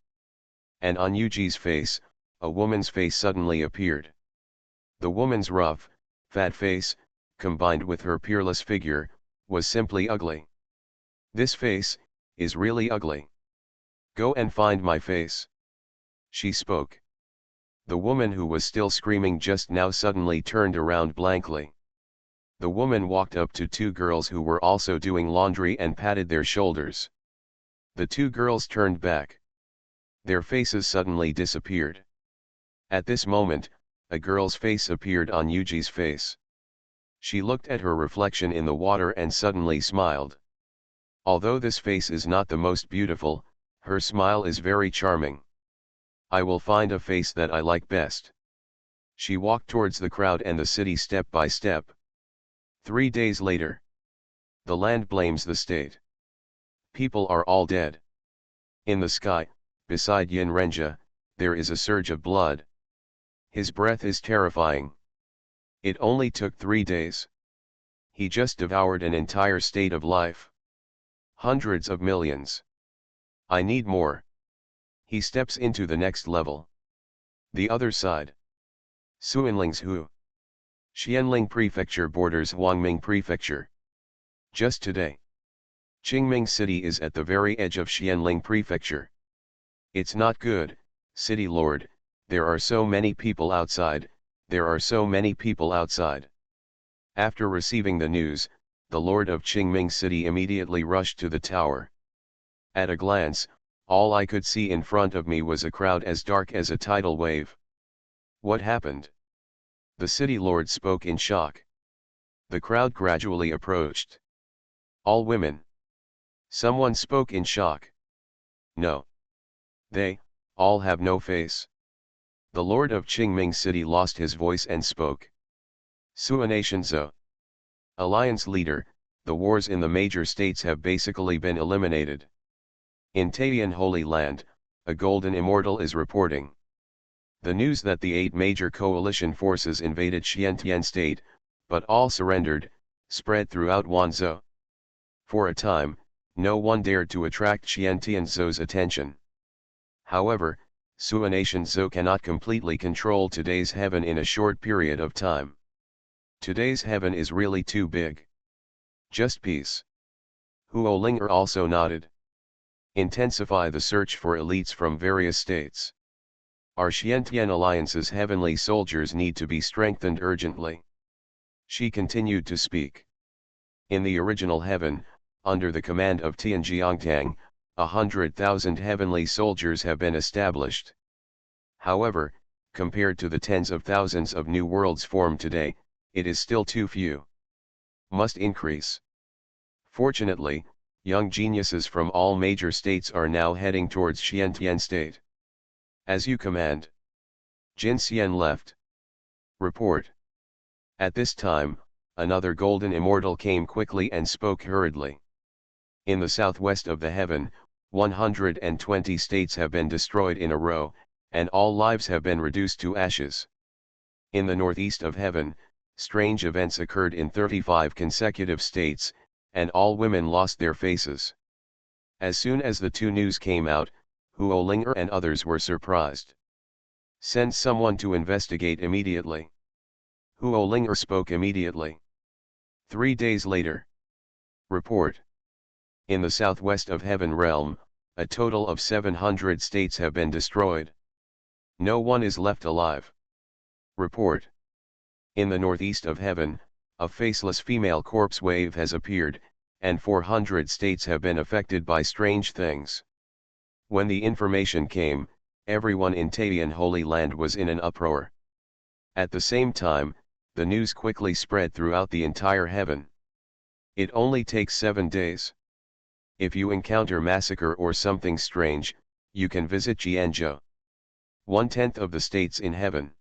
Speaker 1: And on Yuji's face, a woman's face suddenly appeared. The woman's rough, fat face, combined with her peerless figure, was simply ugly. "This face is really ugly. Go and find my face." She spoke. The woman who was still screaming just now suddenly turned around blankly. The woman walked up to two girls who were also doing laundry and patted their shoulders. The two girls turned back. Their faces suddenly disappeared. At this moment, a girl's face appeared on Yuji's face. She looked at her reflection in the water and suddenly smiled. Although this face is not the most beautiful, her smile is very charming. "I will find a face that I like best." She walked towards the crowd and the city step by step. 3 days later. The land blames the state. People are all dead. In the sky, beside Yin Renjia, there is a surge of blood. His breath is terrifying. It only took 3 days. He just devoured an entire state of life. Hundreds of millions. I need more. He steps into the next level. The other side. Xuanling's Hu. Xianling Prefecture borders Huangming Prefecture. Just today. Qingming City is at the very edge of Xianling Prefecture. It's not good, City Lord, there are so many people outside, there are so many people outside. After receiving the news, the Lord of Qingming City immediately rushed to the tower. At a glance, all I could see in front of me was a crowd as dark as a tidal wave. What happened? The city lord spoke in shock. The crowd gradually approached. All women. Someone spoke in shock. No. They all have no face. The lord of Qingming City lost his voice and spoke. Xuanhuan Zhou. Alliance leader, the wars in the major states have basically been eliminated. In Taiyan Holy Land, a golden immortal is reporting. The news that the 8 major coalition forces invaded Xiantian state, but all surrendered, spread throughout Wanzhou. For a time, no one dared to attract Xiantian Zhou's attention. However, Xuanhuan Zhou cannot completely control today's heaven in a short period of time. Today's heaven is really too big. Just peace. Huo Linger also nodded. Intensify the search for elites from various states. Our Xiantian Alliance's heavenly soldiers need to be strengthened urgently. She continued to speak. In the original heaven, under the command of Tianjiangtang, 100,000 heavenly soldiers have been established. However, compared to the tens of thousands of new worlds formed today, it is still too few. Must increase. Fortunately, young geniuses from all major states are now heading towards Xiantian state. As you command. Jin Xian left. Report. At this time, another golden immortal came quickly and spoke hurriedly. In the southwest of the heaven, 120 states have been destroyed in a row, and all lives have been reduced to ashes. In the northeast of heaven, strange events occurred in 35 consecutive states, and all women lost their faces. As soon as the two news came out, Huolinger and others were surprised. Send someone to investigate immediately. Huolinger spoke immediately. 3 days later. Report. In the southwest of Heaven realm, a total of 700 states have been destroyed. No one is left alive. Report. In the northeast of Heaven, a faceless female corpse wave has appeared, and 400 states have been affected by strange things. When the information came, everyone in Taiyan Holy Land was in an uproar. At the same time, the news quickly spread throughout the entire heaven. It only takes 7 days. If you encounter massacre or something strange, you can visit Jianzhou. 1/10 of the states in heaven.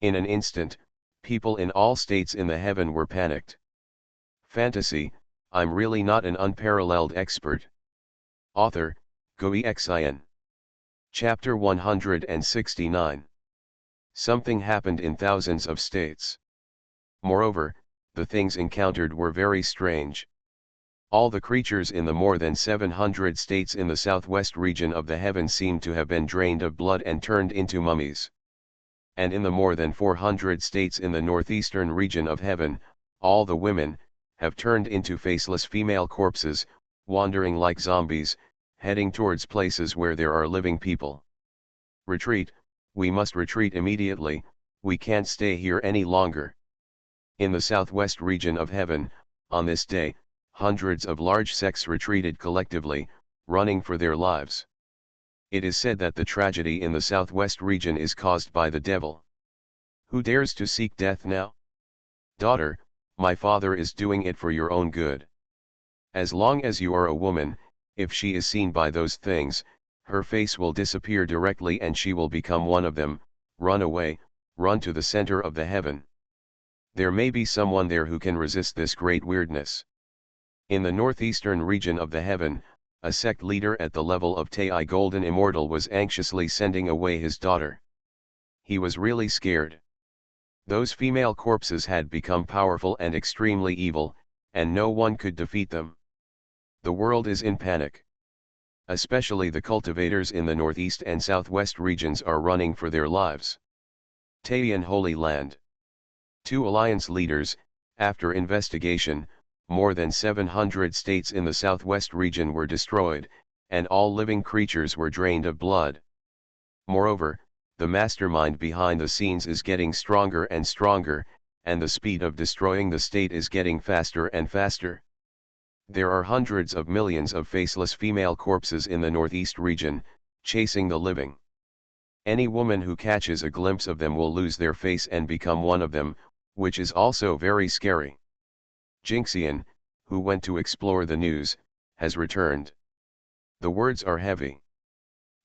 Speaker 1: In an instant, people in all states in the heaven were panicked. Fantasy, I'm really not an unparalleled expert. Author, Xuanhuan. Chapter 169. Something happened in thousands of states. Moreover, the things encountered were very strange. All the creatures in the more than 700 states in the southwest region of the heaven seemed to have been drained of blood and turned into mummies. And in the more than 400 states in the northeastern region of heaven, all the women have turned into faceless female corpses, wandering like zombies, heading towards places where there are living people. Retreat, we must retreat immediately, we can't stay here any longer. In the southwest region of heaven, on this day, hundreds of large sects retreated collectively, running for their lives. It is said that the tragedy in the southwest region is caused by the devil. Who dares to seek death now? Daughter, my father is doing it for your own good. As long as you are a woman, if she is seen by those things, her face will disappear directly and she will become one of them. Run away, run to the center of the heaven. There may be someone there who can resist this great weirdness. In the northeastern region of the heaven, a sect leader at the level of Tai Golden Immortal was anxiously sending away his daughter. He was really scared. Those female corpses had become powerful and extremely evil, and no one could defeat them. The world is in panic. Especially the cultivators in the northeast and southwest regions are running for their lives. Taiyan Holy Land. 2 alliance leaders, after investigation, more than 700 states in the southwest region were destroyed, and all living creatures were drained of blood. Moreover, the mastermind behind the scenes is getting stronger and stronger, and the speed of destroying the state is getting faster and faster. There are hundreds of millions of faceless female corpses in the northeast region, chasing the living. Any woman who catches a glimpse of them will lose their face and become one of them, which is also very scary. Jinxian, who went to explore the news, has returned. The words are heavy.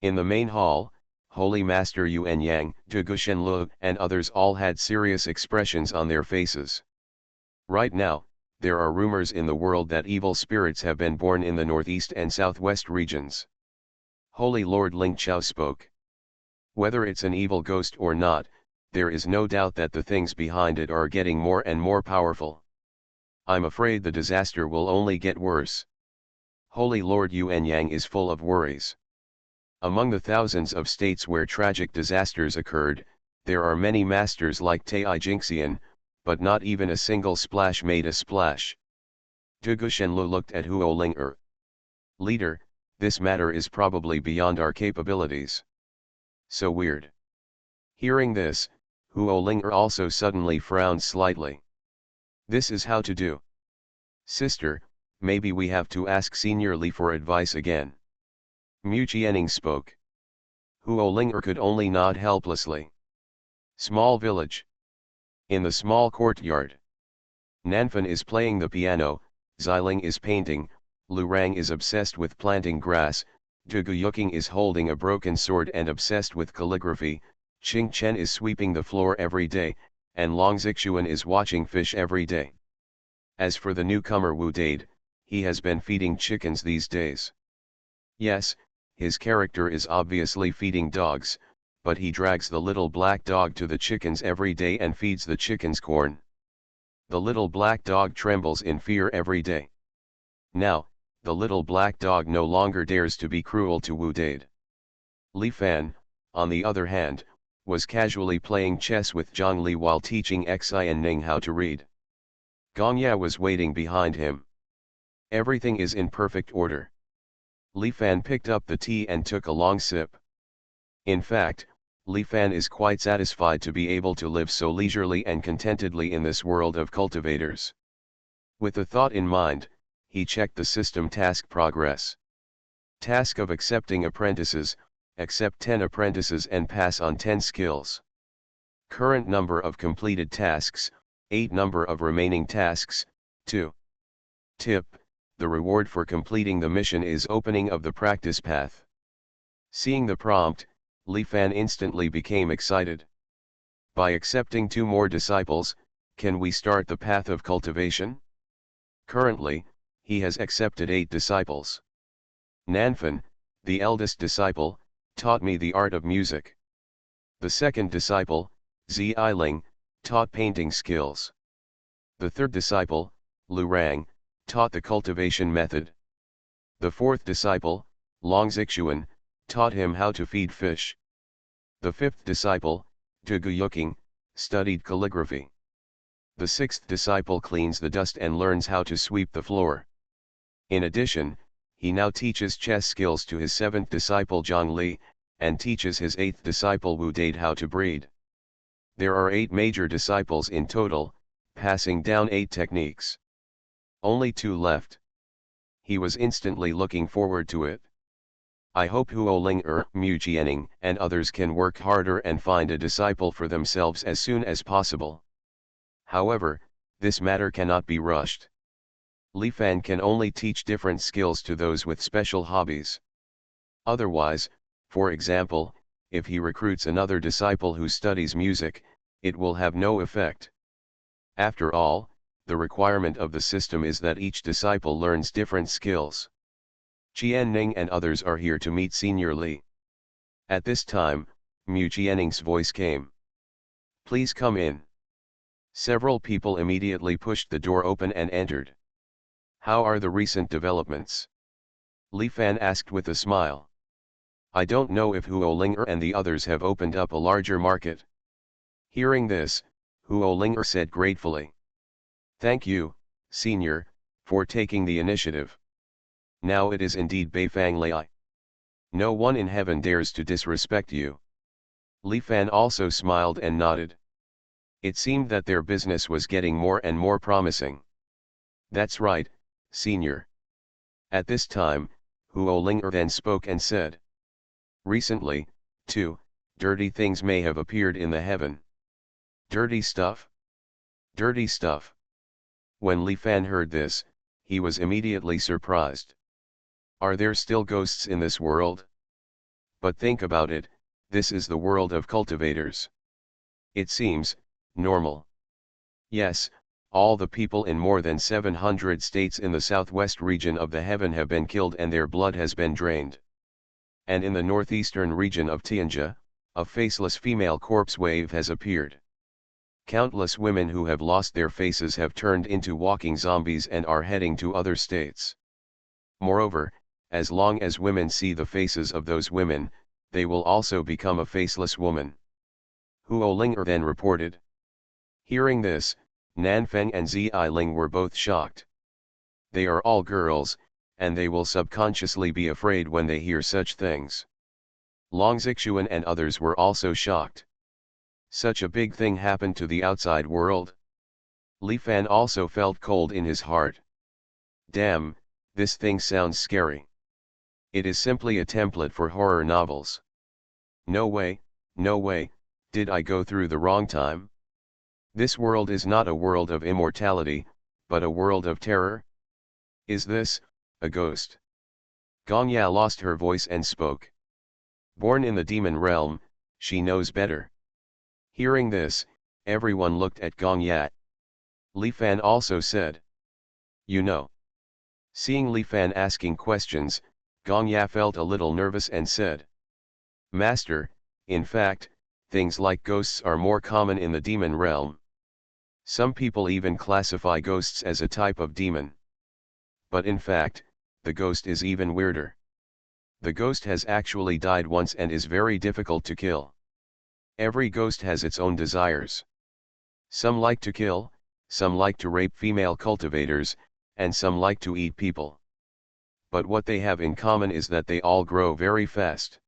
Speaker 1: In the main hall, Holy Master Yuan Yang, Zhigushenlu, and others all had serious expressions on their faces. Right now, there are rumors in the world that evil spirits have been born in the northeast and southwest regions. Holy Lord Ling Chao spoke. Whether it's an evil ghost or not, there is no doubt that the things behind it are getting more and more powerful. I'm afraid the disaster will only get worse. Holy Lord Yuan Yang is full of worries. Among the thousands of states where tragic disasters occurred, there are many masters like Tai Jinxian, but not even a single splash made a splash. Zhigushenlu looked at Huolinger. Leader, this matter is probably beyond our capabilities. So weird. Hearing this, Huolinger also suddenly frowned slightly. This is how to do. Sister, maybe we have to ask Senior Li for advice again. Mu Qianing spoke. Huolinger could only nod helplessly. Small village. In the small courtyard. Nanfan is playing the piano, Xiling is painting, Lurang is obsessed with planting grass, Zhiguyuking is holding a broken sword and obsessed with calligraphy, Qing Chen is sweeping the floor every day, and Long Zixuan is watching fish every day. As for the newcomer Wu Dade, he has been feeding chickens these days. Yes, his character is obviously feeding dogs, but he drags the little black dog to the chickens every day and feeds the chickens corn. The little black dog trembles in fear every day. Now, the little black dog no longer dares to be cruel to Wu Dade. Li Fan, on the other hand, was casually playing chess with Zhang Li while teaching Xian Ning how to read. Gong Ya was waiting behind him. Everything is in perfect order. Li Fan picked up the tea and took a long sip. In fact, Li Fan is quite satisfied to be able to live so leisurely and contentedly in this world of cultivators. With the thought in mind, he checked the system task progress. Task of accepting apprentices, accept 10 apprentices and pass on 10 skills. Current number of completed tasks, 8 number of remaining tasks, 2. Tip, the reward for completing the mission is opening of the practice path. Seeing the prompt, Li Fan instantly became excited. By accepting 2 more disciples, can we start the path of cultivation? Currently, he has accepted 8 disciples. Nanfan, the eldest disciple, taught me the art of music. The second disciple, Ziling, taught painting skills. The third disciple, Lu Rang, taught the cultivation method. The fourth disciple, Xuanhuan, taught him how to feed fish. The fifth disciple, Guyuking, studied calligraphy. The sixth disciple cleans the dust and learns how to sweep the floor. In addition, he now teaches chess skills to his seventh disciple Zhang Li, and teaches his eighth disciple Wu Dade how to breed. There are 8 major disciples in total, passing down 8 techniques. Only 2 left. He was instantly looking forward to it. I hope Huoling Mu Jianing and others can work harder and find a disciple for themselves as soon as possible. However, this matter cannot be rushed. Li Fan can only teach different skills to those with special hobbies. Otherwise, for example, if he recruits another disciple who studies music, it will have no effect. After all, the requirement of the system is that each disciple learns different skills. Qian Ning and others are here to meet Senior Li. At this time, Mu Jianning's voice came. Please come in. Several people immediately pushed the door open and entered. How are the recent developments? Li Fan asked with a smile. I don't know if Huolinger and the others have opened up a larger market. Hearing this, Huolinger said gratefully. Thank you, Senior, for taking the initiative. Now it is indeed Beifang Lai. No one in heaven dares to disrespect you. Li Fan also smiled and nodded. It seemed that their business was getting more and more promising. That's right, Senior. At this time, Huolinger then spoke and said. Recently, too, dirty things may have appeared in the heaven. Dirty stuff? Dirty stuff. When Li Fan heard this, he was immediately surprised. Are there still ghosts in this world? But think about it, this is the world of cultivators. It seems normal. Yes, all the people in more than 700 states in the southwest region of the heaven have been killed and their blood has been drained. And in the northeastern region of Tianjia, a faceless female corpse wave has appeared. Countless women who have lost their faces have turned into walking zombies and are heading to other states. Moreover, as long as women see the faces of those women, they will also become a faceless woman. Huolinger then reported. Hearing this, Nanfeng and Ziling were both shocked. They are all girls, and they will subconsciously be afraid when they hear such things. Xuanhuan and others were also shocked. Such a big thing happened to the outside world. Li Fan also felt cold in his heart. Damn, this thing sounds scary. It is simply a template for horror novels. No way, did I go through the wrong time? This world is not a world of immortality, but a world of terror? Is this a ghost? Gong Ya lost her voice and spoke. Born in the demon realm, she knows better. Hearing this, everyone looked at Gong Ya. Li Fan also said. You know. Seeing Li Fan asking questions, Gong Ya felt a little nervous and said. Master, in fact, things like ghosts are more common in the demon realm. Some people even classify ghosts as a type of demon. But in fact, the ghost is even weirder. The ghost has actually died once and is very difficult to kill. Every ghost has its own desires. Some like to kill, some like to rape female cultivators, and some like to eat people. But what they have in common is that they all grow very fast.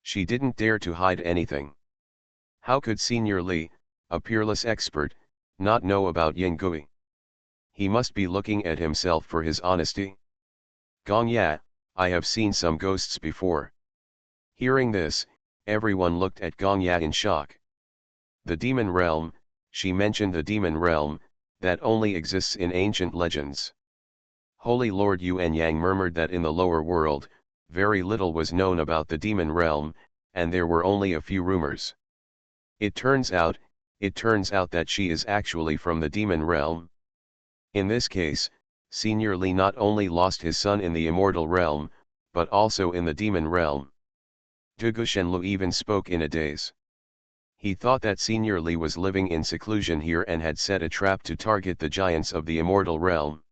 Speaker 1: She didn't dare to hide anything. How could Senior Li, a peerless expert, not know about Yingui? He must be looking at himself for his honesty. Gong Ya, I have seen some ghosts before. Hearing this, everyone looked at Gong Ya in shock. The demon realm, she mentioned the demon realm, that only exists in ancient legends. Holy Lord Yuanyang murmured that in the lower world, very little was known about the demon realm, and there were only a few rumors. It turns out that she is actually from the demon realm. In this case, Senior Li not only lost his son in the immortal realm, but also in the demon realm. Dugu Shenlu even spoke in a daze. He thought that Senior Li was living in seclusion here and had set a trap to target the giants of the immortal realm.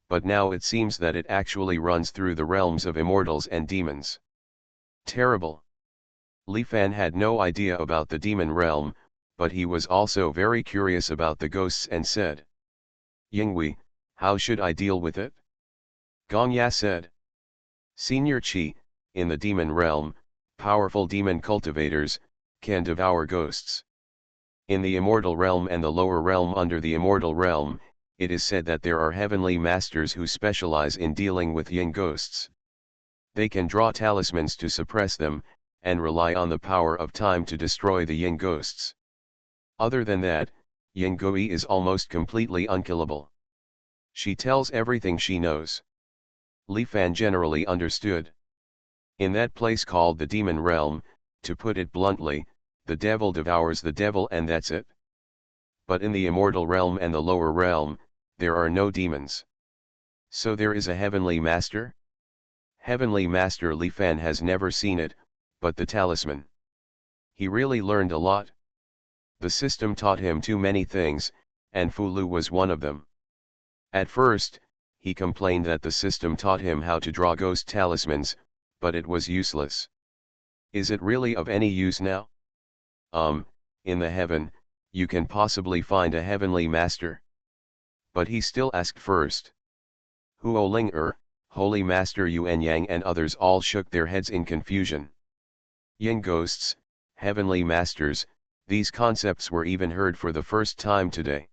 Speaker 1: But now it seems that it actually runs through the realms of immortals and demons. Terrible. Li Fan had no idea about the demon realm, but he was also very curious about the ghosts and said, Yingui, how should I deal with it? Gong Ya said, Senior Qi, in the demon realm, powerful demon cultivators, can devour ghosts. In the immortal realm and the lower realm under the immortal realm, it is said that there are heavenly masters who specialize in dealing with yin ghosts. They can draw talismans to suppress them, and rely on the power of time to destroy the yin ghosts. Other than that, Yingui is almost completely unkillable. She tells everything she knows. Li Fan generally understood. In that place called the demon realm, to put it bluntly, the devil devours the devil and that's it. But in the immortal realm and the lower realm, there are no demons. So there is a heavenly master? Heavenly Master Li Fan has never seen it, but the talisman. He really learned a lot. The system taught him too many things, and Fu Lu was one of them. At first, he complained that the system taught him how to draw ghost talismans, but it was useless. Is it really of any use now? In the heaven, you can possibly find a heavenly master. But he still asked first. Huo Ling Holy Master Yuan Yang and others all shook their heads in confusion. Yin ghosts, heavenly masters, these concepts were even heard for the first time today.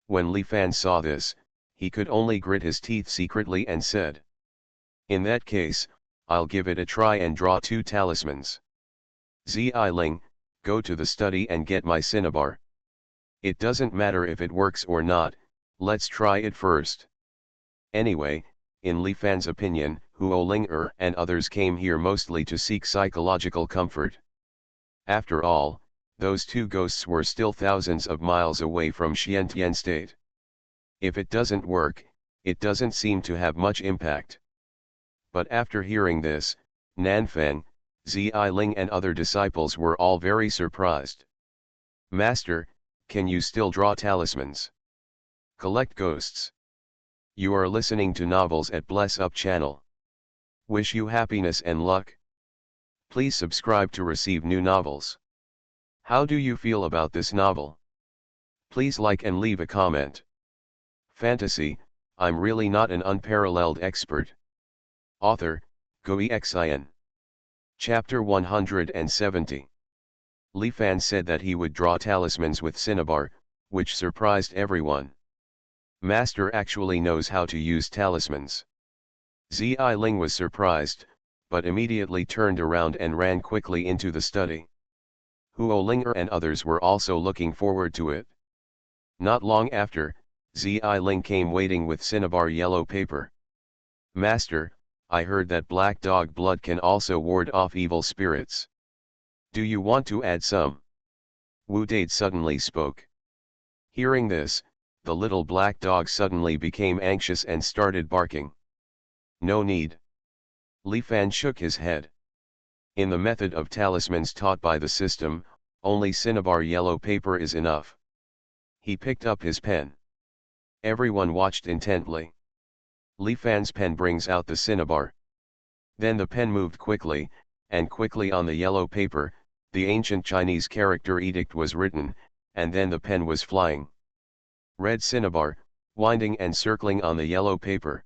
Speaker 1: When Li Fan saw this, he could only grit his teeth secretly and said, in that case, I'll give it a try and draw 2 talismans. Zi Ling, go to the study and get my cinnabar. It doesn't matter if it works or not, let's try it first. Anyway, in Li Fan's opinion, Huo Ling and others came here mostly to seek psychological comfort. After all, those 2 ghosts were still thousands of miles away from Xiantian State. If it doesn't work, it doesn't seem to have much impact. But after hearing this, Nanfang, Zi Ling and other disciples were all very surprised. Master, can you still draw talismans? Collect ghosts. You are listening to novels at Bless Up channel. Wish you happiness and luck. Please subscribe to receive new novels. How do you feel about this novel? Please like and leave a comment. Fantasy, I'm really not an unparalleled expert. Author, Xuanhuan. Chapter 170. Li Fan said that he would draw talismans with cinnabar, which surprised everyone. Master actually knows how to use talismans. Zi Ling was surprised, but immediately turned around and ran quickly into the study. Huo Ling and others were also looking forward to it. Not long after, Zi Ling came waiting with cinnabar yellow paper. Master, I heard that black dog blood can also ward off evil spirits. Do you want to add some? Wu Dade suddenly spoke. Hearing this, the little black dog suddenly became anxious and started barking. No need. Li Fan shook his head. In the method of talismans taught by the system, only cinnabar yellow paper is enough. He picked up his pen. Everyone watched intently. Li Fan's pen brings out the cinnabar. Then the pen moved quickly, and quickly on the yellow paper, the ancient Chinese character edict was written, and then the pen was flying. Red cinnabar, winding and circling on the yellow paper.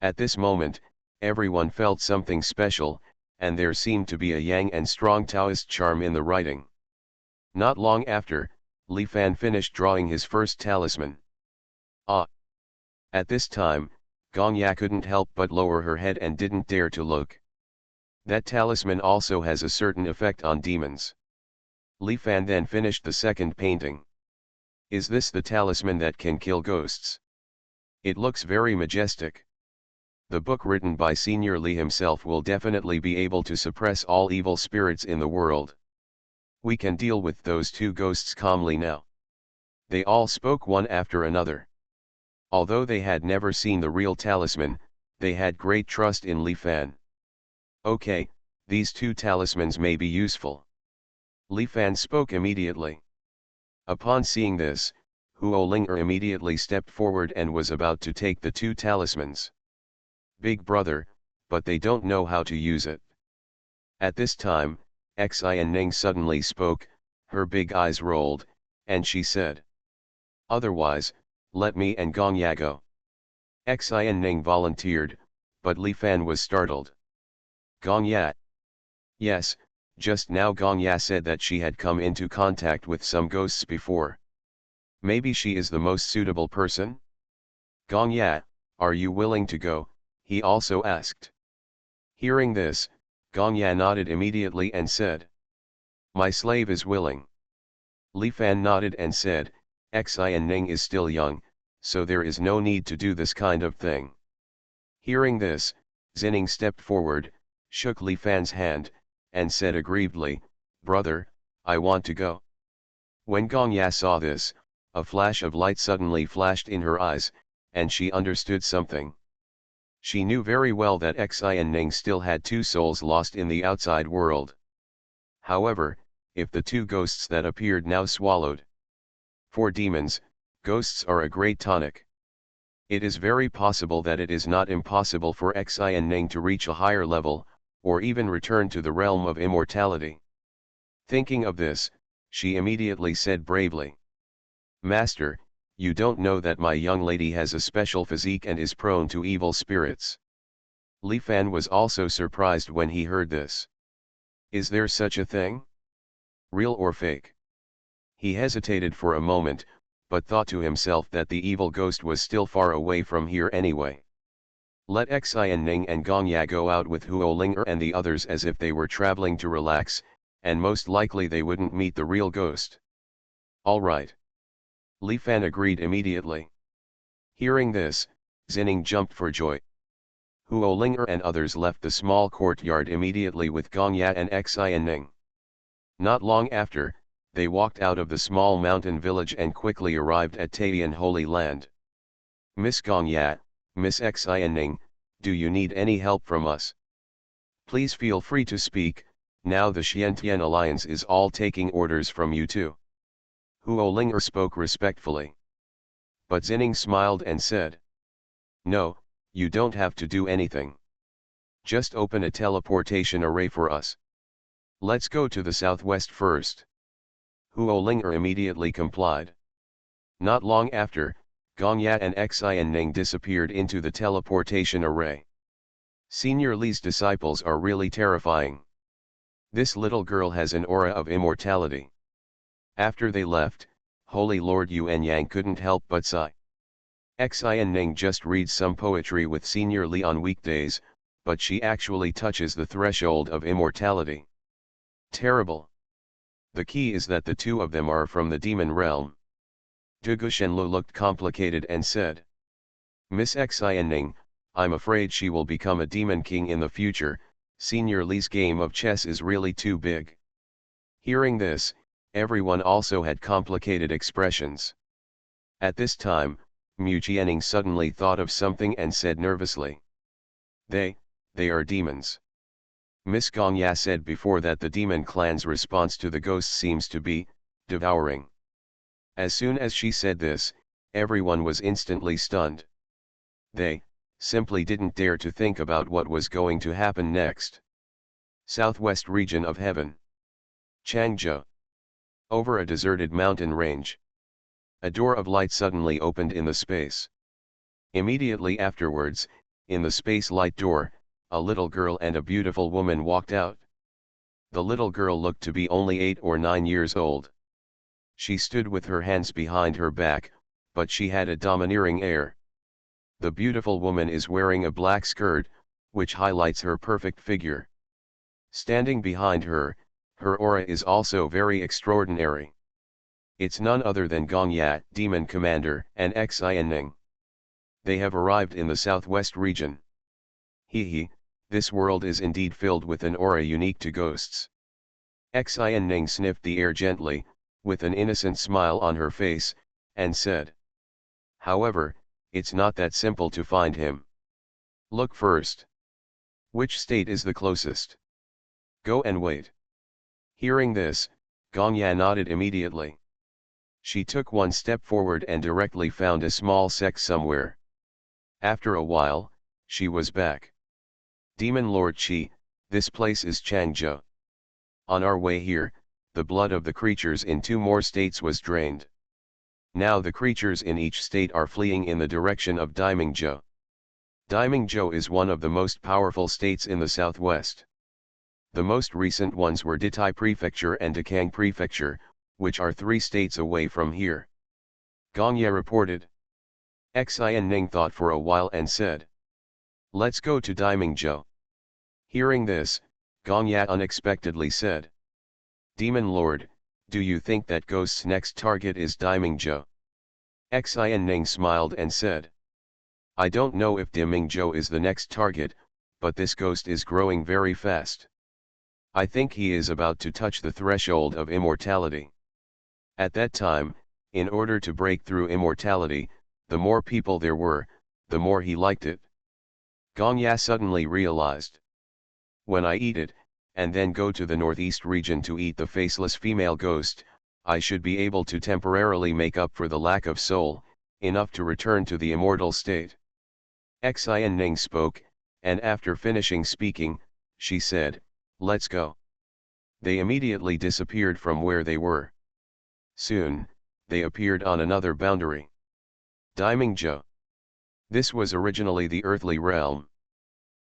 Speaker 1: At this moment, everyone felt something special, and there seemed to be a yang and strong Taoist charm in the writing. Not long after, Li Fan finished drawing his first talisman. Ah! At this time, Gong Ya couldn't help but lower her head and didn't dare to look. That talisman also has a certain effect on demons. Li Fan then finished the second painting. Is this the talisman that can kill ghosts? It looks very majestic. The book written by Senior Li himself will definitely be able to suppress all evil spirits in the world. We can deal with those two ghosts calmly now. They all spoke one after another. Although they had never seen the real talisman, they had great trust in Li Fan. Okay, these two talismans may be useful. Li Fan spoke immediately. Upon seeing this, Huo Linger immediately stepped forward and was about to take the two talismans. Big brother, but they don't know how to use it. At this time, Xuanhuan suddenly spoke, her big eyes rolled, and she said. Otherwise, let me and Gong Ya go. Xuanhuan volunteered, but Li Fan was startled. Gong Ya? Yes, just now Gong Ya said that she had come into contact with some ghosts before. Maybe she is the most suitable person? Gong Ya, are you willing to go? He also asked. Hearing this, Gong Ya nodded immediately and said. My slave is willing. Li Fan nodded and said, Xuanhuan is still young, so there is no need to do this kind of thing. Hearing this, Xining stepped forward, shook Li Fan's hand, and said aggrievedly, Brother, I want to go. When Gong Ya saw this, a flash of light suddenly flashed in her eyes, and she understood something. She knew very well that Xuanhuan still had two souls lost in the outside world. However, if the two ghosts that appeared now swallowed. For demons, ghosts are a great tonic. It is very possible that it is not impossible for Xuanhuan to reach a higher level, or even return to the realm of immortality. Thinking of this, she immediately said bravely. Master, you don't know that my young lady has a special physique and is prone to evil spirits. Li Fan was also surprised when he heard this. Is there such a thing? Real or fake? He hesitated for a moment, but thought to himself that the evil ghost was still far away from here anyway. Let Xuanhuan and Gong Ya go out with Huo Linger and the others as if they were traveling to relax, and most likely they wouldn't meet the real ghost. All right. Li Fan agreed immediately. Hearing this, Xining jumped for joy. Huo Linger and others left the small courtyard immediately with Gong Ya and Xuanhuan. Not long after, they walked out of the small mountain village and quickly arrived at Taiyan Holy Land. Miss Gong Ya, Miss Xuanhuan, do you need any help from us? Please feel free to speak, now the Xiantian Alliance is all taking orders from you too. Huo Linger spoke respectfully. But Xining smiled and said. No, you don't have to do anything. Just open a teleportation array for us. Let's go to the southwest first. Huo Linger immediately complied. Not long after, Gong Ya and Xuanhuan disappeared into the teleportation array. Senior Li's disciples are really terrifying. This little girl has an aura of immortality. After they left, Holy Lord Yuanyang couldn't help but sigh. Xuanhuan just reads some poetry with Senior Li on weekdays, but she actually touches the threshold of immortality. Terrible. The key is that the two of them are from the demon realm. Dugu Shenlu looked complicated and said. Miss Xuanhuan, I'm afraid she will become a demon king in the future. Senior Li's game of chess is really too big. Hearing this, everyone also had complicated expressions. At this time, Mu Jianing suddenly thought of something and said nervously. They are demons. Miss Gong Ya said before that the demon clan's response to the ghost seems to be, devouring. As soon as she said this, everyone was instantly stunned. They simply didn't dare to think about what was going to happen next. Southwest region of heaven. Changzhou. Over a deserted mountain range. A door of light suddenly opened in the space. Immediately afterwards, in the space light door, a little girl and a beautiful woman walked out. The little girl looked to be only 8 or 9 years old. She stood with her hands behind her back, but she had a domineering air. The beautiful woman is wearing a black skirt, which highlights her perfect figure. Standing behind her, her aura is also very extraordinary. It's none other than Gongya, Demon Commander, and Xuanhuan. They have arrived in the southwest region. He, this world is indeed filled with an aura unique to ghosts. Xuanhuan sniffed the air gently, with an innocent smile on her face, and said. However, it's not that simple to find him. Look first. Which state is the closest? Go and wait. Hearing this, Gongya nodded immediately. She took one step forward and directly found a small sect somewhere. After a while, she was back. Demon Lord Qi, this place is Changzhou. On our way here, the blood of the creatures in 2 more states was drained. Now the creatures in each state are fleeing in the direction of Daimingzhou. Daimingzhou is one of the most powerful states in the southwest. The most recent ones were Ditai Prefecture and Dekang Prefecture, which are 3 states away from here. Gongya reported. Xuanhuan thought for a while and said. Let's go to Daimingzhou. Hearing this, Gongya unexpectedly said. Demon Lord, do you think that Ghost's next target is Daimingzhou? Xuanhuan smiled and said. I don't know if Daimingzhou is the next target, but this ghost is growing very fast. I think he is about to touch the threshold of immortality. At that time, in order to break through immortality, the more people there were, the more he liked it. Gongya suddenly realized. When I eat it, and then go to the northeast region to eat the faceless female ghost, I should be able to temporarily make up for the lack of soul, enough to return to the immortal state. Xuanhuan spoke, and after finishing speaking, she said, let's go. They immediately disappeared from where they were. Soon, they appeared on another boundary. Daimingzhou. This was originally the earthly realm.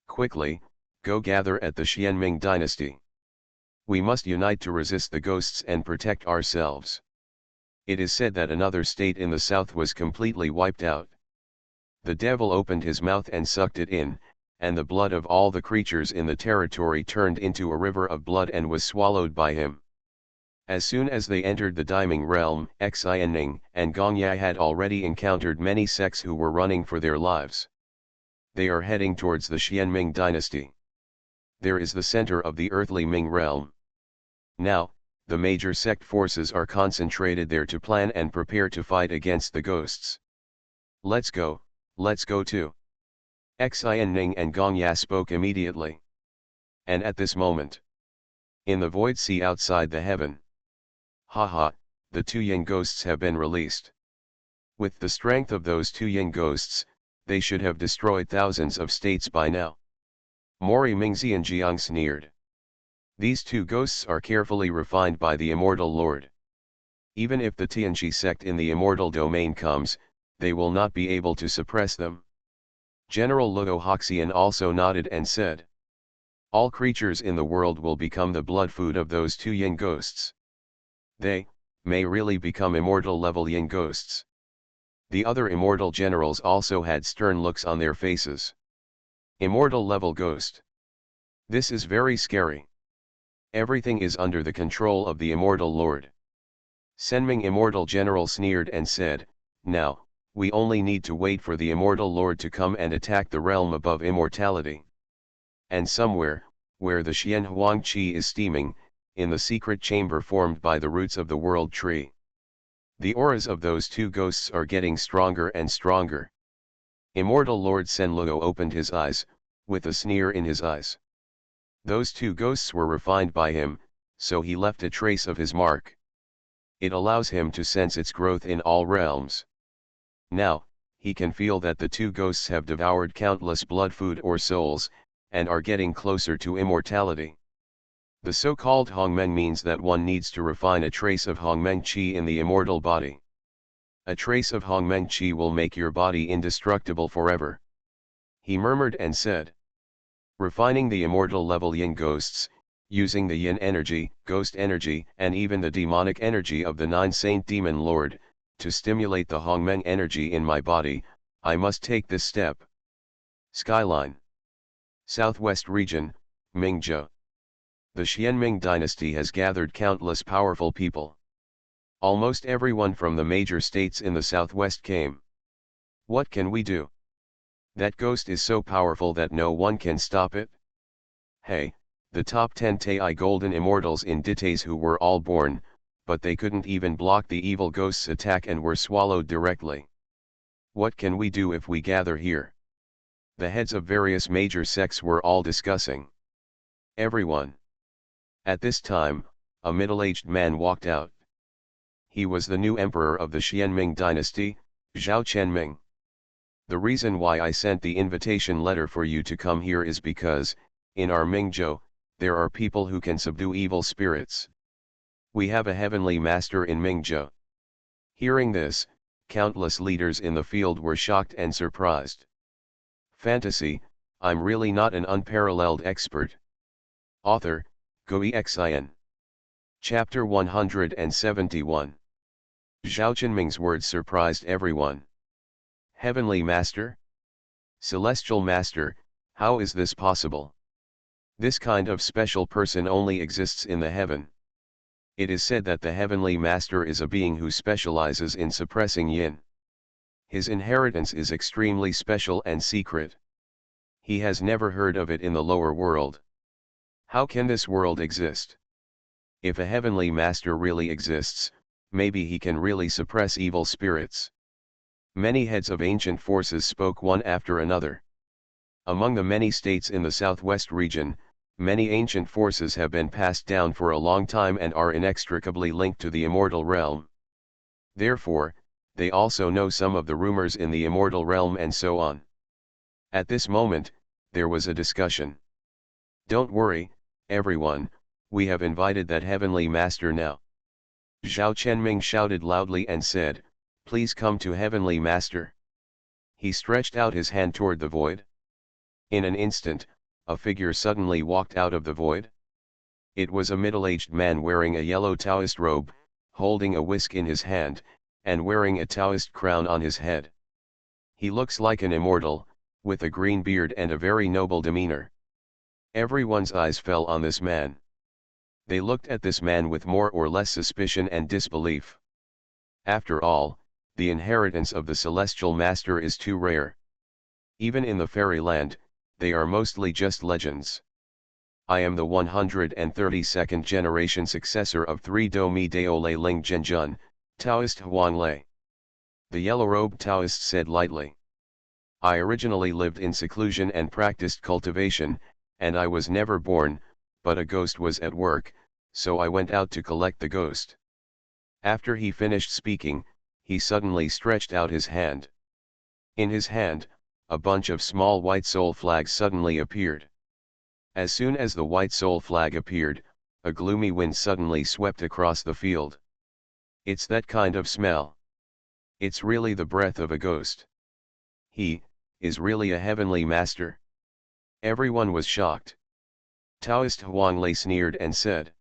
Speaker 1: Quickly, go gather at the Xianming dynasty. We must unite to resist the ghosts and protect ourselves. It is said that another state in the south was completely wiped out. The devil opened his mouth and sucked it in, and the blood of all the creatures in the territory turned into a river of blood and was swallowed by him. As soon as they entered the Daiming realm, Xuanhuan and Gongya had already encountered many sects who were running for their lives. They are heading towards the Xianming dynasty. There is the center of the earthly Ming realm. Now, the major sect forces are concentrated there to plan and prepare to fight against the ghosts. Let's go too. Xuanhuan and Gongya spoke immediately. And at this moment, in the void sea outside the heaven, haha, the 2 yin ghosts have been released. With the strength of those 2 yin ghosts, they should have destroyed thousands of states by now. Mori Mingzi and Jiang sneered. These 2 ghosts are carefully refined by the immortal Lord. Even if the Tianqi sect in the immortal domain comes, they will not be able to suppress them. General Luo Hoxian also nodded and said. All creatures in the world will become the blood food of those 2 yin ghosts. They may really become immortal level yin ghosts. The other immortal generals also had stern looks on their faces. Immortal level ghost. This is very scary. Everything is under the control of the immortal Lord. Senming immortal general sneered and said, now, we only need to wait for the immortal Lord to come and attack the realm above immortality. And somewhere, where the Xuanhuan Qi is steaming, in the secret chamber formed by the roots of the world tree. The auras of those 2 ghosts are getting stronger and stronger. Immortal Lord Senluo opened his eyes, with a sneer in his eyes. Those 2 ghosts were refined by him, so he left a trace of his mark. It allows him to sense its growth in all realms. Now, he can feel that the two ghosts have devoured countless blood food or souls, and are getting closer to immortality. The so-called Hongmeng means that one needs to refine a trace of Hongmeng Qi in the immortal body. A trace of Hongmeng Qi will make your body indestructible forever. He murmured and said. Refining the immortal level yin ghosts, using the yin energy, ghost energy, and even the demonic energy of the nine saint demon lord, to stimulate the Hongmeng energy in my body, I must take this step. Skyline. Southwest region, Mingzhou. The Xianming dynasty has gathered countless powerful people. Almost everyone from the major states in the southwest came. What can we do? That ghost is so powerful that no one can stop it. Hey, the top 10 Tai golden immortals in Dites who were all born, but they couldn't even block the evil ghost's attack and were swallowed directly. What can we do if we gather here? The heads of various major sects were all discussing. Everyone. At this time, a middle-aged man walked out. He was the new emperor of the Xianming dynasty, Zhao Qianming. The reason why I sent the invitation letter for you to come here is because, in our Mingzhou, there are people who can subdue evil spirits. We have a heavenly master in Mingzhou. Hearing this, countless leaders in the field were shocked and surprised. Fantasy, I'm really not an unparalleled expert. Author, Xuanhuan. Chapter 171. Zhao Qianming's words surprised everyone. Heavenly Master? Celestial Master, how is this possible? This kind of special person only exists in the heaven. It is said that the Heavenly Master is a being who specializes in suppressing yin. His inheritance is extremely special and secret. He has never heard of it in the lower world. How can this world exist? If a Heavenly Master really exists, maybe he can really suppress evil spirits. Many heads of ancient forces spoke one after another. Among the many states in the southwest region, many ancient forces have been passed down for a long time and are inextricably linked to the immortal realm. Therefore, they also know some of the rumors in the immortal realm and so on. At this moment, there was a discussion. Don't worry, everyone, we have invited that Heavenly Master now. Zhao Qianming shouted loudly and said, please come to Heavenly Master. He stretched out his hand toward the void. In an instant, a figure suddenly walked out of the void. It was a middle-aged man wearing a yellow Taoist robe, holding a whisk in his hand, and wearing a Taoist crown on his head. He looks like an immortal, with a green beard and a very noble demeanor. Everyone's eyes fell on this man. They looked at this man with more or less suspicion and disbelief. After all, the inheritance of the Celestial Master is too rare. Even in the fairyland, they are mostly just legends. I am the 132nd generation successor of 3 Do Mi Dao Lei Ling Zhenjun, Taoist Huang Lei. The yellow-robed Taoist said lightly. I originally lived in seclusion and practiced cultivation, and I was never born, but a ghost was at work, so I went out to collect the ghost. After he finished speaking, he suddenly stretched out his hand. In his hand, a bunch of small white soul flags suddenly appeared. As soon as the white soul flag appeared, a gloomy wind suddenly swept across the field. It's that kind of smell. It's really the breath of a ghost. He is really a heavenly master. Everyone was shocked. Taoist Huang Lei sneered and said,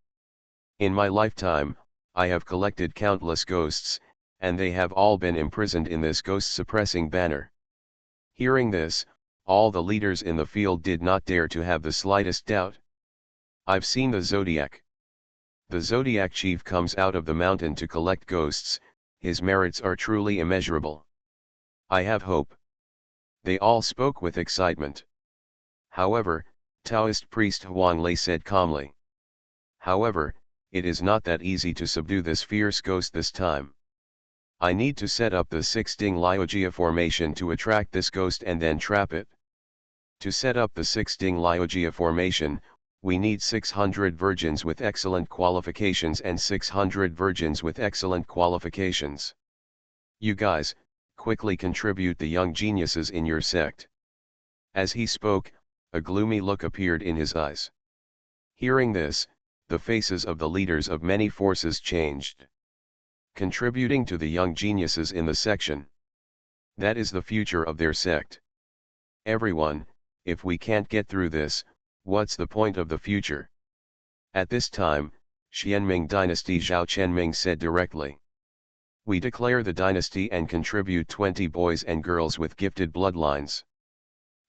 Speaker 1: in my lifetime, I have collected countless ghosts, and they have all been imprisoned in this ghost-suppressing banner. Hearing this, all the leaders in the field did not dare to have the slightest doubt. I've seen the Zodiac. The Zodiac chief comes out of the mountain to collect ghosts, his merits are truly immeasurable. I have hope. They all spoke with excitement. However, Taoist priest Huang Lei said calmly. However, it is not that easy to subdue this fierce ghost this time. I need to set up the 6 Ding Liugia formation to attract this ghost and then trap it. To set up the 6 Ding Liugia formation, We need 600 virgins with excellent qualifications and 600 virgins with excellent qualifications. You guys, quickly contribute the young geniuses in your sect. As he spoke, a gloomy look appeared in his eyes. Hearing this, the faces of the leaders of many forces changed. Contributing to the young geniuses in the section. That is the future of their sect. Everyone, if we can't get through this, what's the point of the future? At this time, Xianming dynasty Zhao Chenming said directly. We declare the dynasty and contribute 20 boys and girls with gifted bloodlines.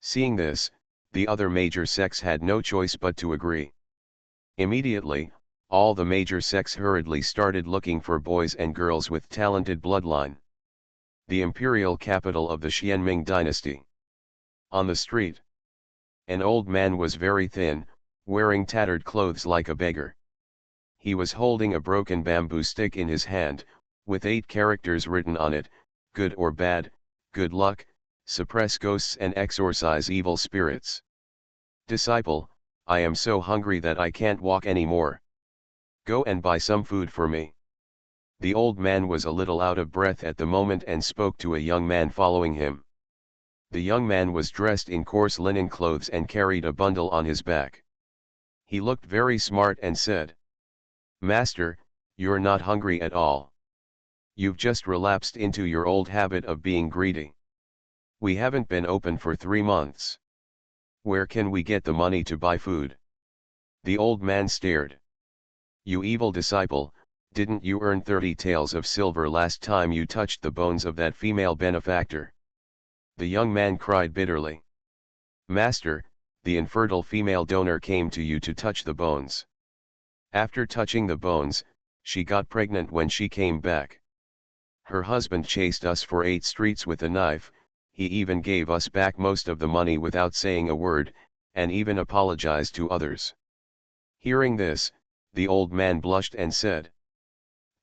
Speaker 1: Seeing this, the other major sects had no choice but to agree. Immediately, all the major sects hurriedly started looking for boys and girls with talented bloodline. The imperial capital of the Xianming dynasty. On the street, an old man was very thin, wearing tattered clothes like a beggar. He was holding a broken bamboo stick in his hand, with 8 characters written on it: good or bad, good luck, suppress ghosts and exorcise evil spirits. Disciple, I am so hungry that I can't walk anymore. Go and buy some food for me. The old man was a little out of breath at the moment and spoke to a young man following him. The young man was dressed in coarse linen clothes and carried a bundle on his back. He looked very smart and said, Master, you're not hungry at all. You've just relapsed into your old habit of being greedy. We haven't been open for 3 months. Where can we get the money to buy food? The old man stared. You evil disciple, didn't you earn 30 taels of silver last time you touched the bones of that female benefactor? The young man cried bitterly. Master, the infertile female donor came to you to touch the bones. After touching the bones, she got pregnant when she came back. Her husband chased us for 8 streets with a knife. He even gave us back most of the money without saying a word, and even apologized to others. Hearing this, the old man blushed and said,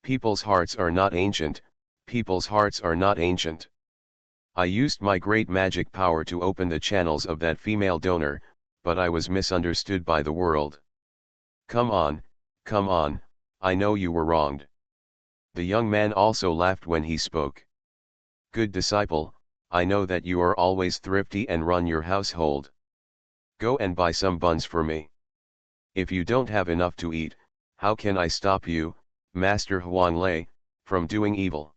Speaker 1: People's hearts are not ancient, people's hearts are not ancient. I used my great magic power to open the channels of that female donor, but I was misunderstood by the world. Come on, I know you were wronged. The young man also laughed when he spoke. Good disciple, I know that you are always thrifty and run your household. Go and buy some buns for me. If you don't have enough to eat, how can I stop you, Master Xuanhuan, from doing evil?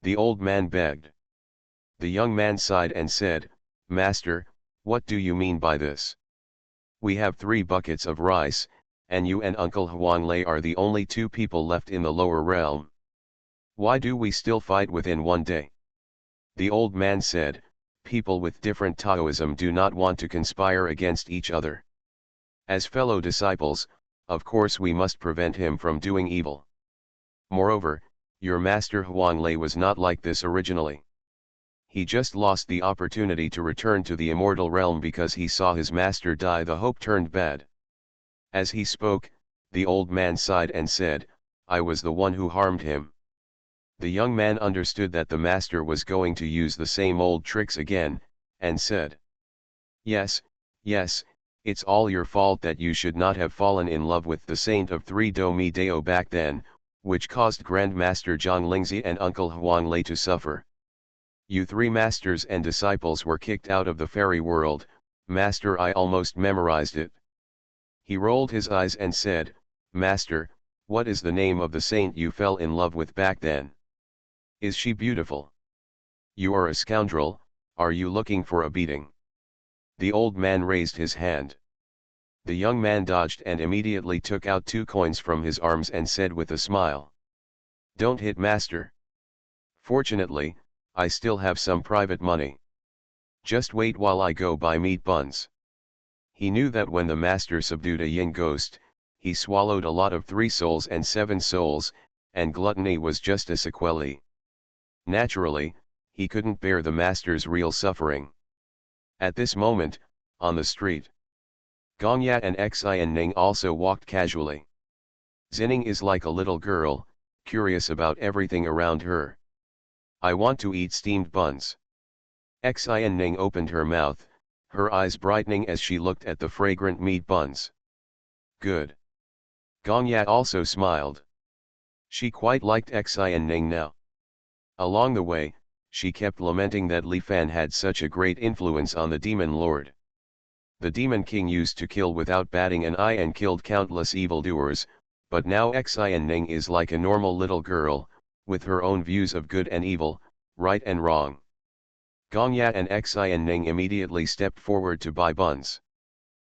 Speaker 1: The old man begged. The young man sighed and said, Master, what do you mean by this? We have 3 buckets of rice, and you and Uncle Xuanhuan are the only 2 people left in the lower realm. Why do we still fight within 1 day? The old man said, people with different Taoism do not want to conspire against each other. As fellow disciples, of course we must prevent him from doing evil. Moreover, your master Xuanhuan was not like this originally. He just lost the opportunity to return to the immortal realm because he saw his master die. The hope turned bad. As he spoke, the old man sighed and said, I was the one who harmed him. The young man understood that the master was going to use the same old tricks again, and said, Yes, it's all your fault that you should not have fallen in love with the saint of 3 Domi Dao back then, which caused Grandmaster Zhang Lingzi and Uncle Xuanhuan to suffer. You 3 masters and disciples were kicked out of the fairy world. Master, I almost memorized it. He rolled his eyes and said, Master, what is the name of the saint you fell in love with back then? Is she beautiful? You are a scoundrel, are you looking for a beating? The old man raised his hand. The young man dodged and immediately took out 2 coins from his arms and said with a smile, Don't hit master. Fortunately, I still have some private money. Just wait while I go buy meat buns. He knew that when the master subdued a yin ghost, he swallowed a lot of 3 souls and 7 souls, and gluttony was just a sequelae. Naturally, he couldn't bear the master's real suffering. At this moment, on the street, Gongya and Xuanning also walked casually. Zinning is like a little girl, curious about everything around her. I want to eat steamed buns. Xuanning opened her mouth, her eyes brightening as she looked at the fragrant meat buns. Good. Gongya also smiled. She quite liked Xianning now. Along the way, she kept lamenting that Li Fan had such a great influence on the demon lord. The demon king used to kill without batting an eye and killed countless evildoers, but now Xianning is like a normal little girl, with her own views of good and evil, right and wrong. Gongya and Xianning immediately stepped forward to buy buns.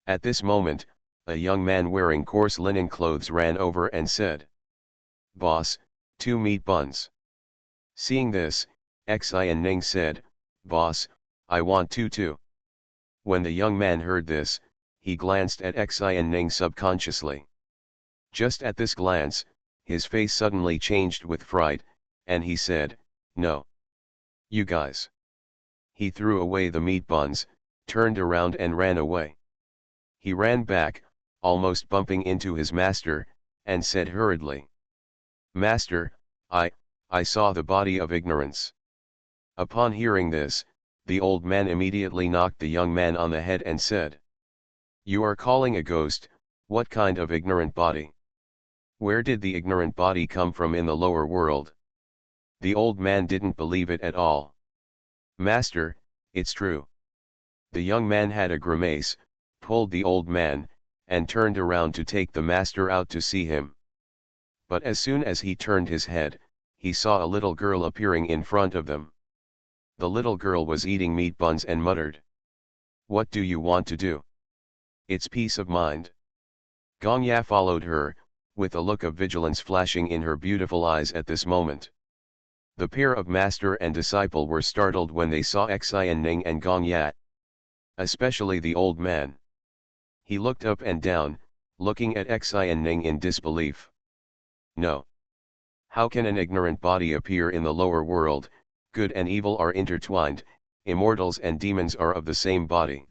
Speaker 1: At this moment, a young man wearing coarse linen clothes ran over and said, "Boss, 2 meat buns." Seeing this, Xianning said, "Boss, I want 2 too." When the young man heard this, he glanced at Xianning subconsciously. Just at this glance, his face suddenly changed with fright, and he said, "No. You guys." He threw away the meat buns, turned around and ran away. He ran back, almost bumping into his master, and said hurriedly, "Master, I saw the body of ignorance." Upon hearing this, the old man immediately knocked the young man on the head and said, "You are calling a ghost, what kind of ignorant body? Where did the ignorant body come from in the lower world?" The old man didn't believe it at all. "Master, it's true." The young man had a grimace, pulled the old man, and turned around to take the master out to see him. But as soon as he turned his head, he saw a little girl appearing in front of them. The little girl was eating meat buns and muttered, "What do you want to do? It's peace of mind." Gongya followed her, with a look of vigilance flashing in her beautiful eyes at this moment. The pair of master and disciple were startled when they saw Xianning and Gongya. Especially the old man. He looked up and down, looking at Xianning in disbelief. "No. How can an ignorant body appear in the lower world? Good and evil are intertwined, immortals and demons are of the same body."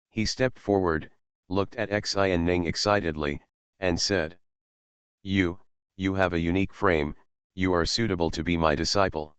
Speaker 1: He stepped forward, looked at Xianning excitedly, and said, You have a unique frame, you are suitable to be my disciple."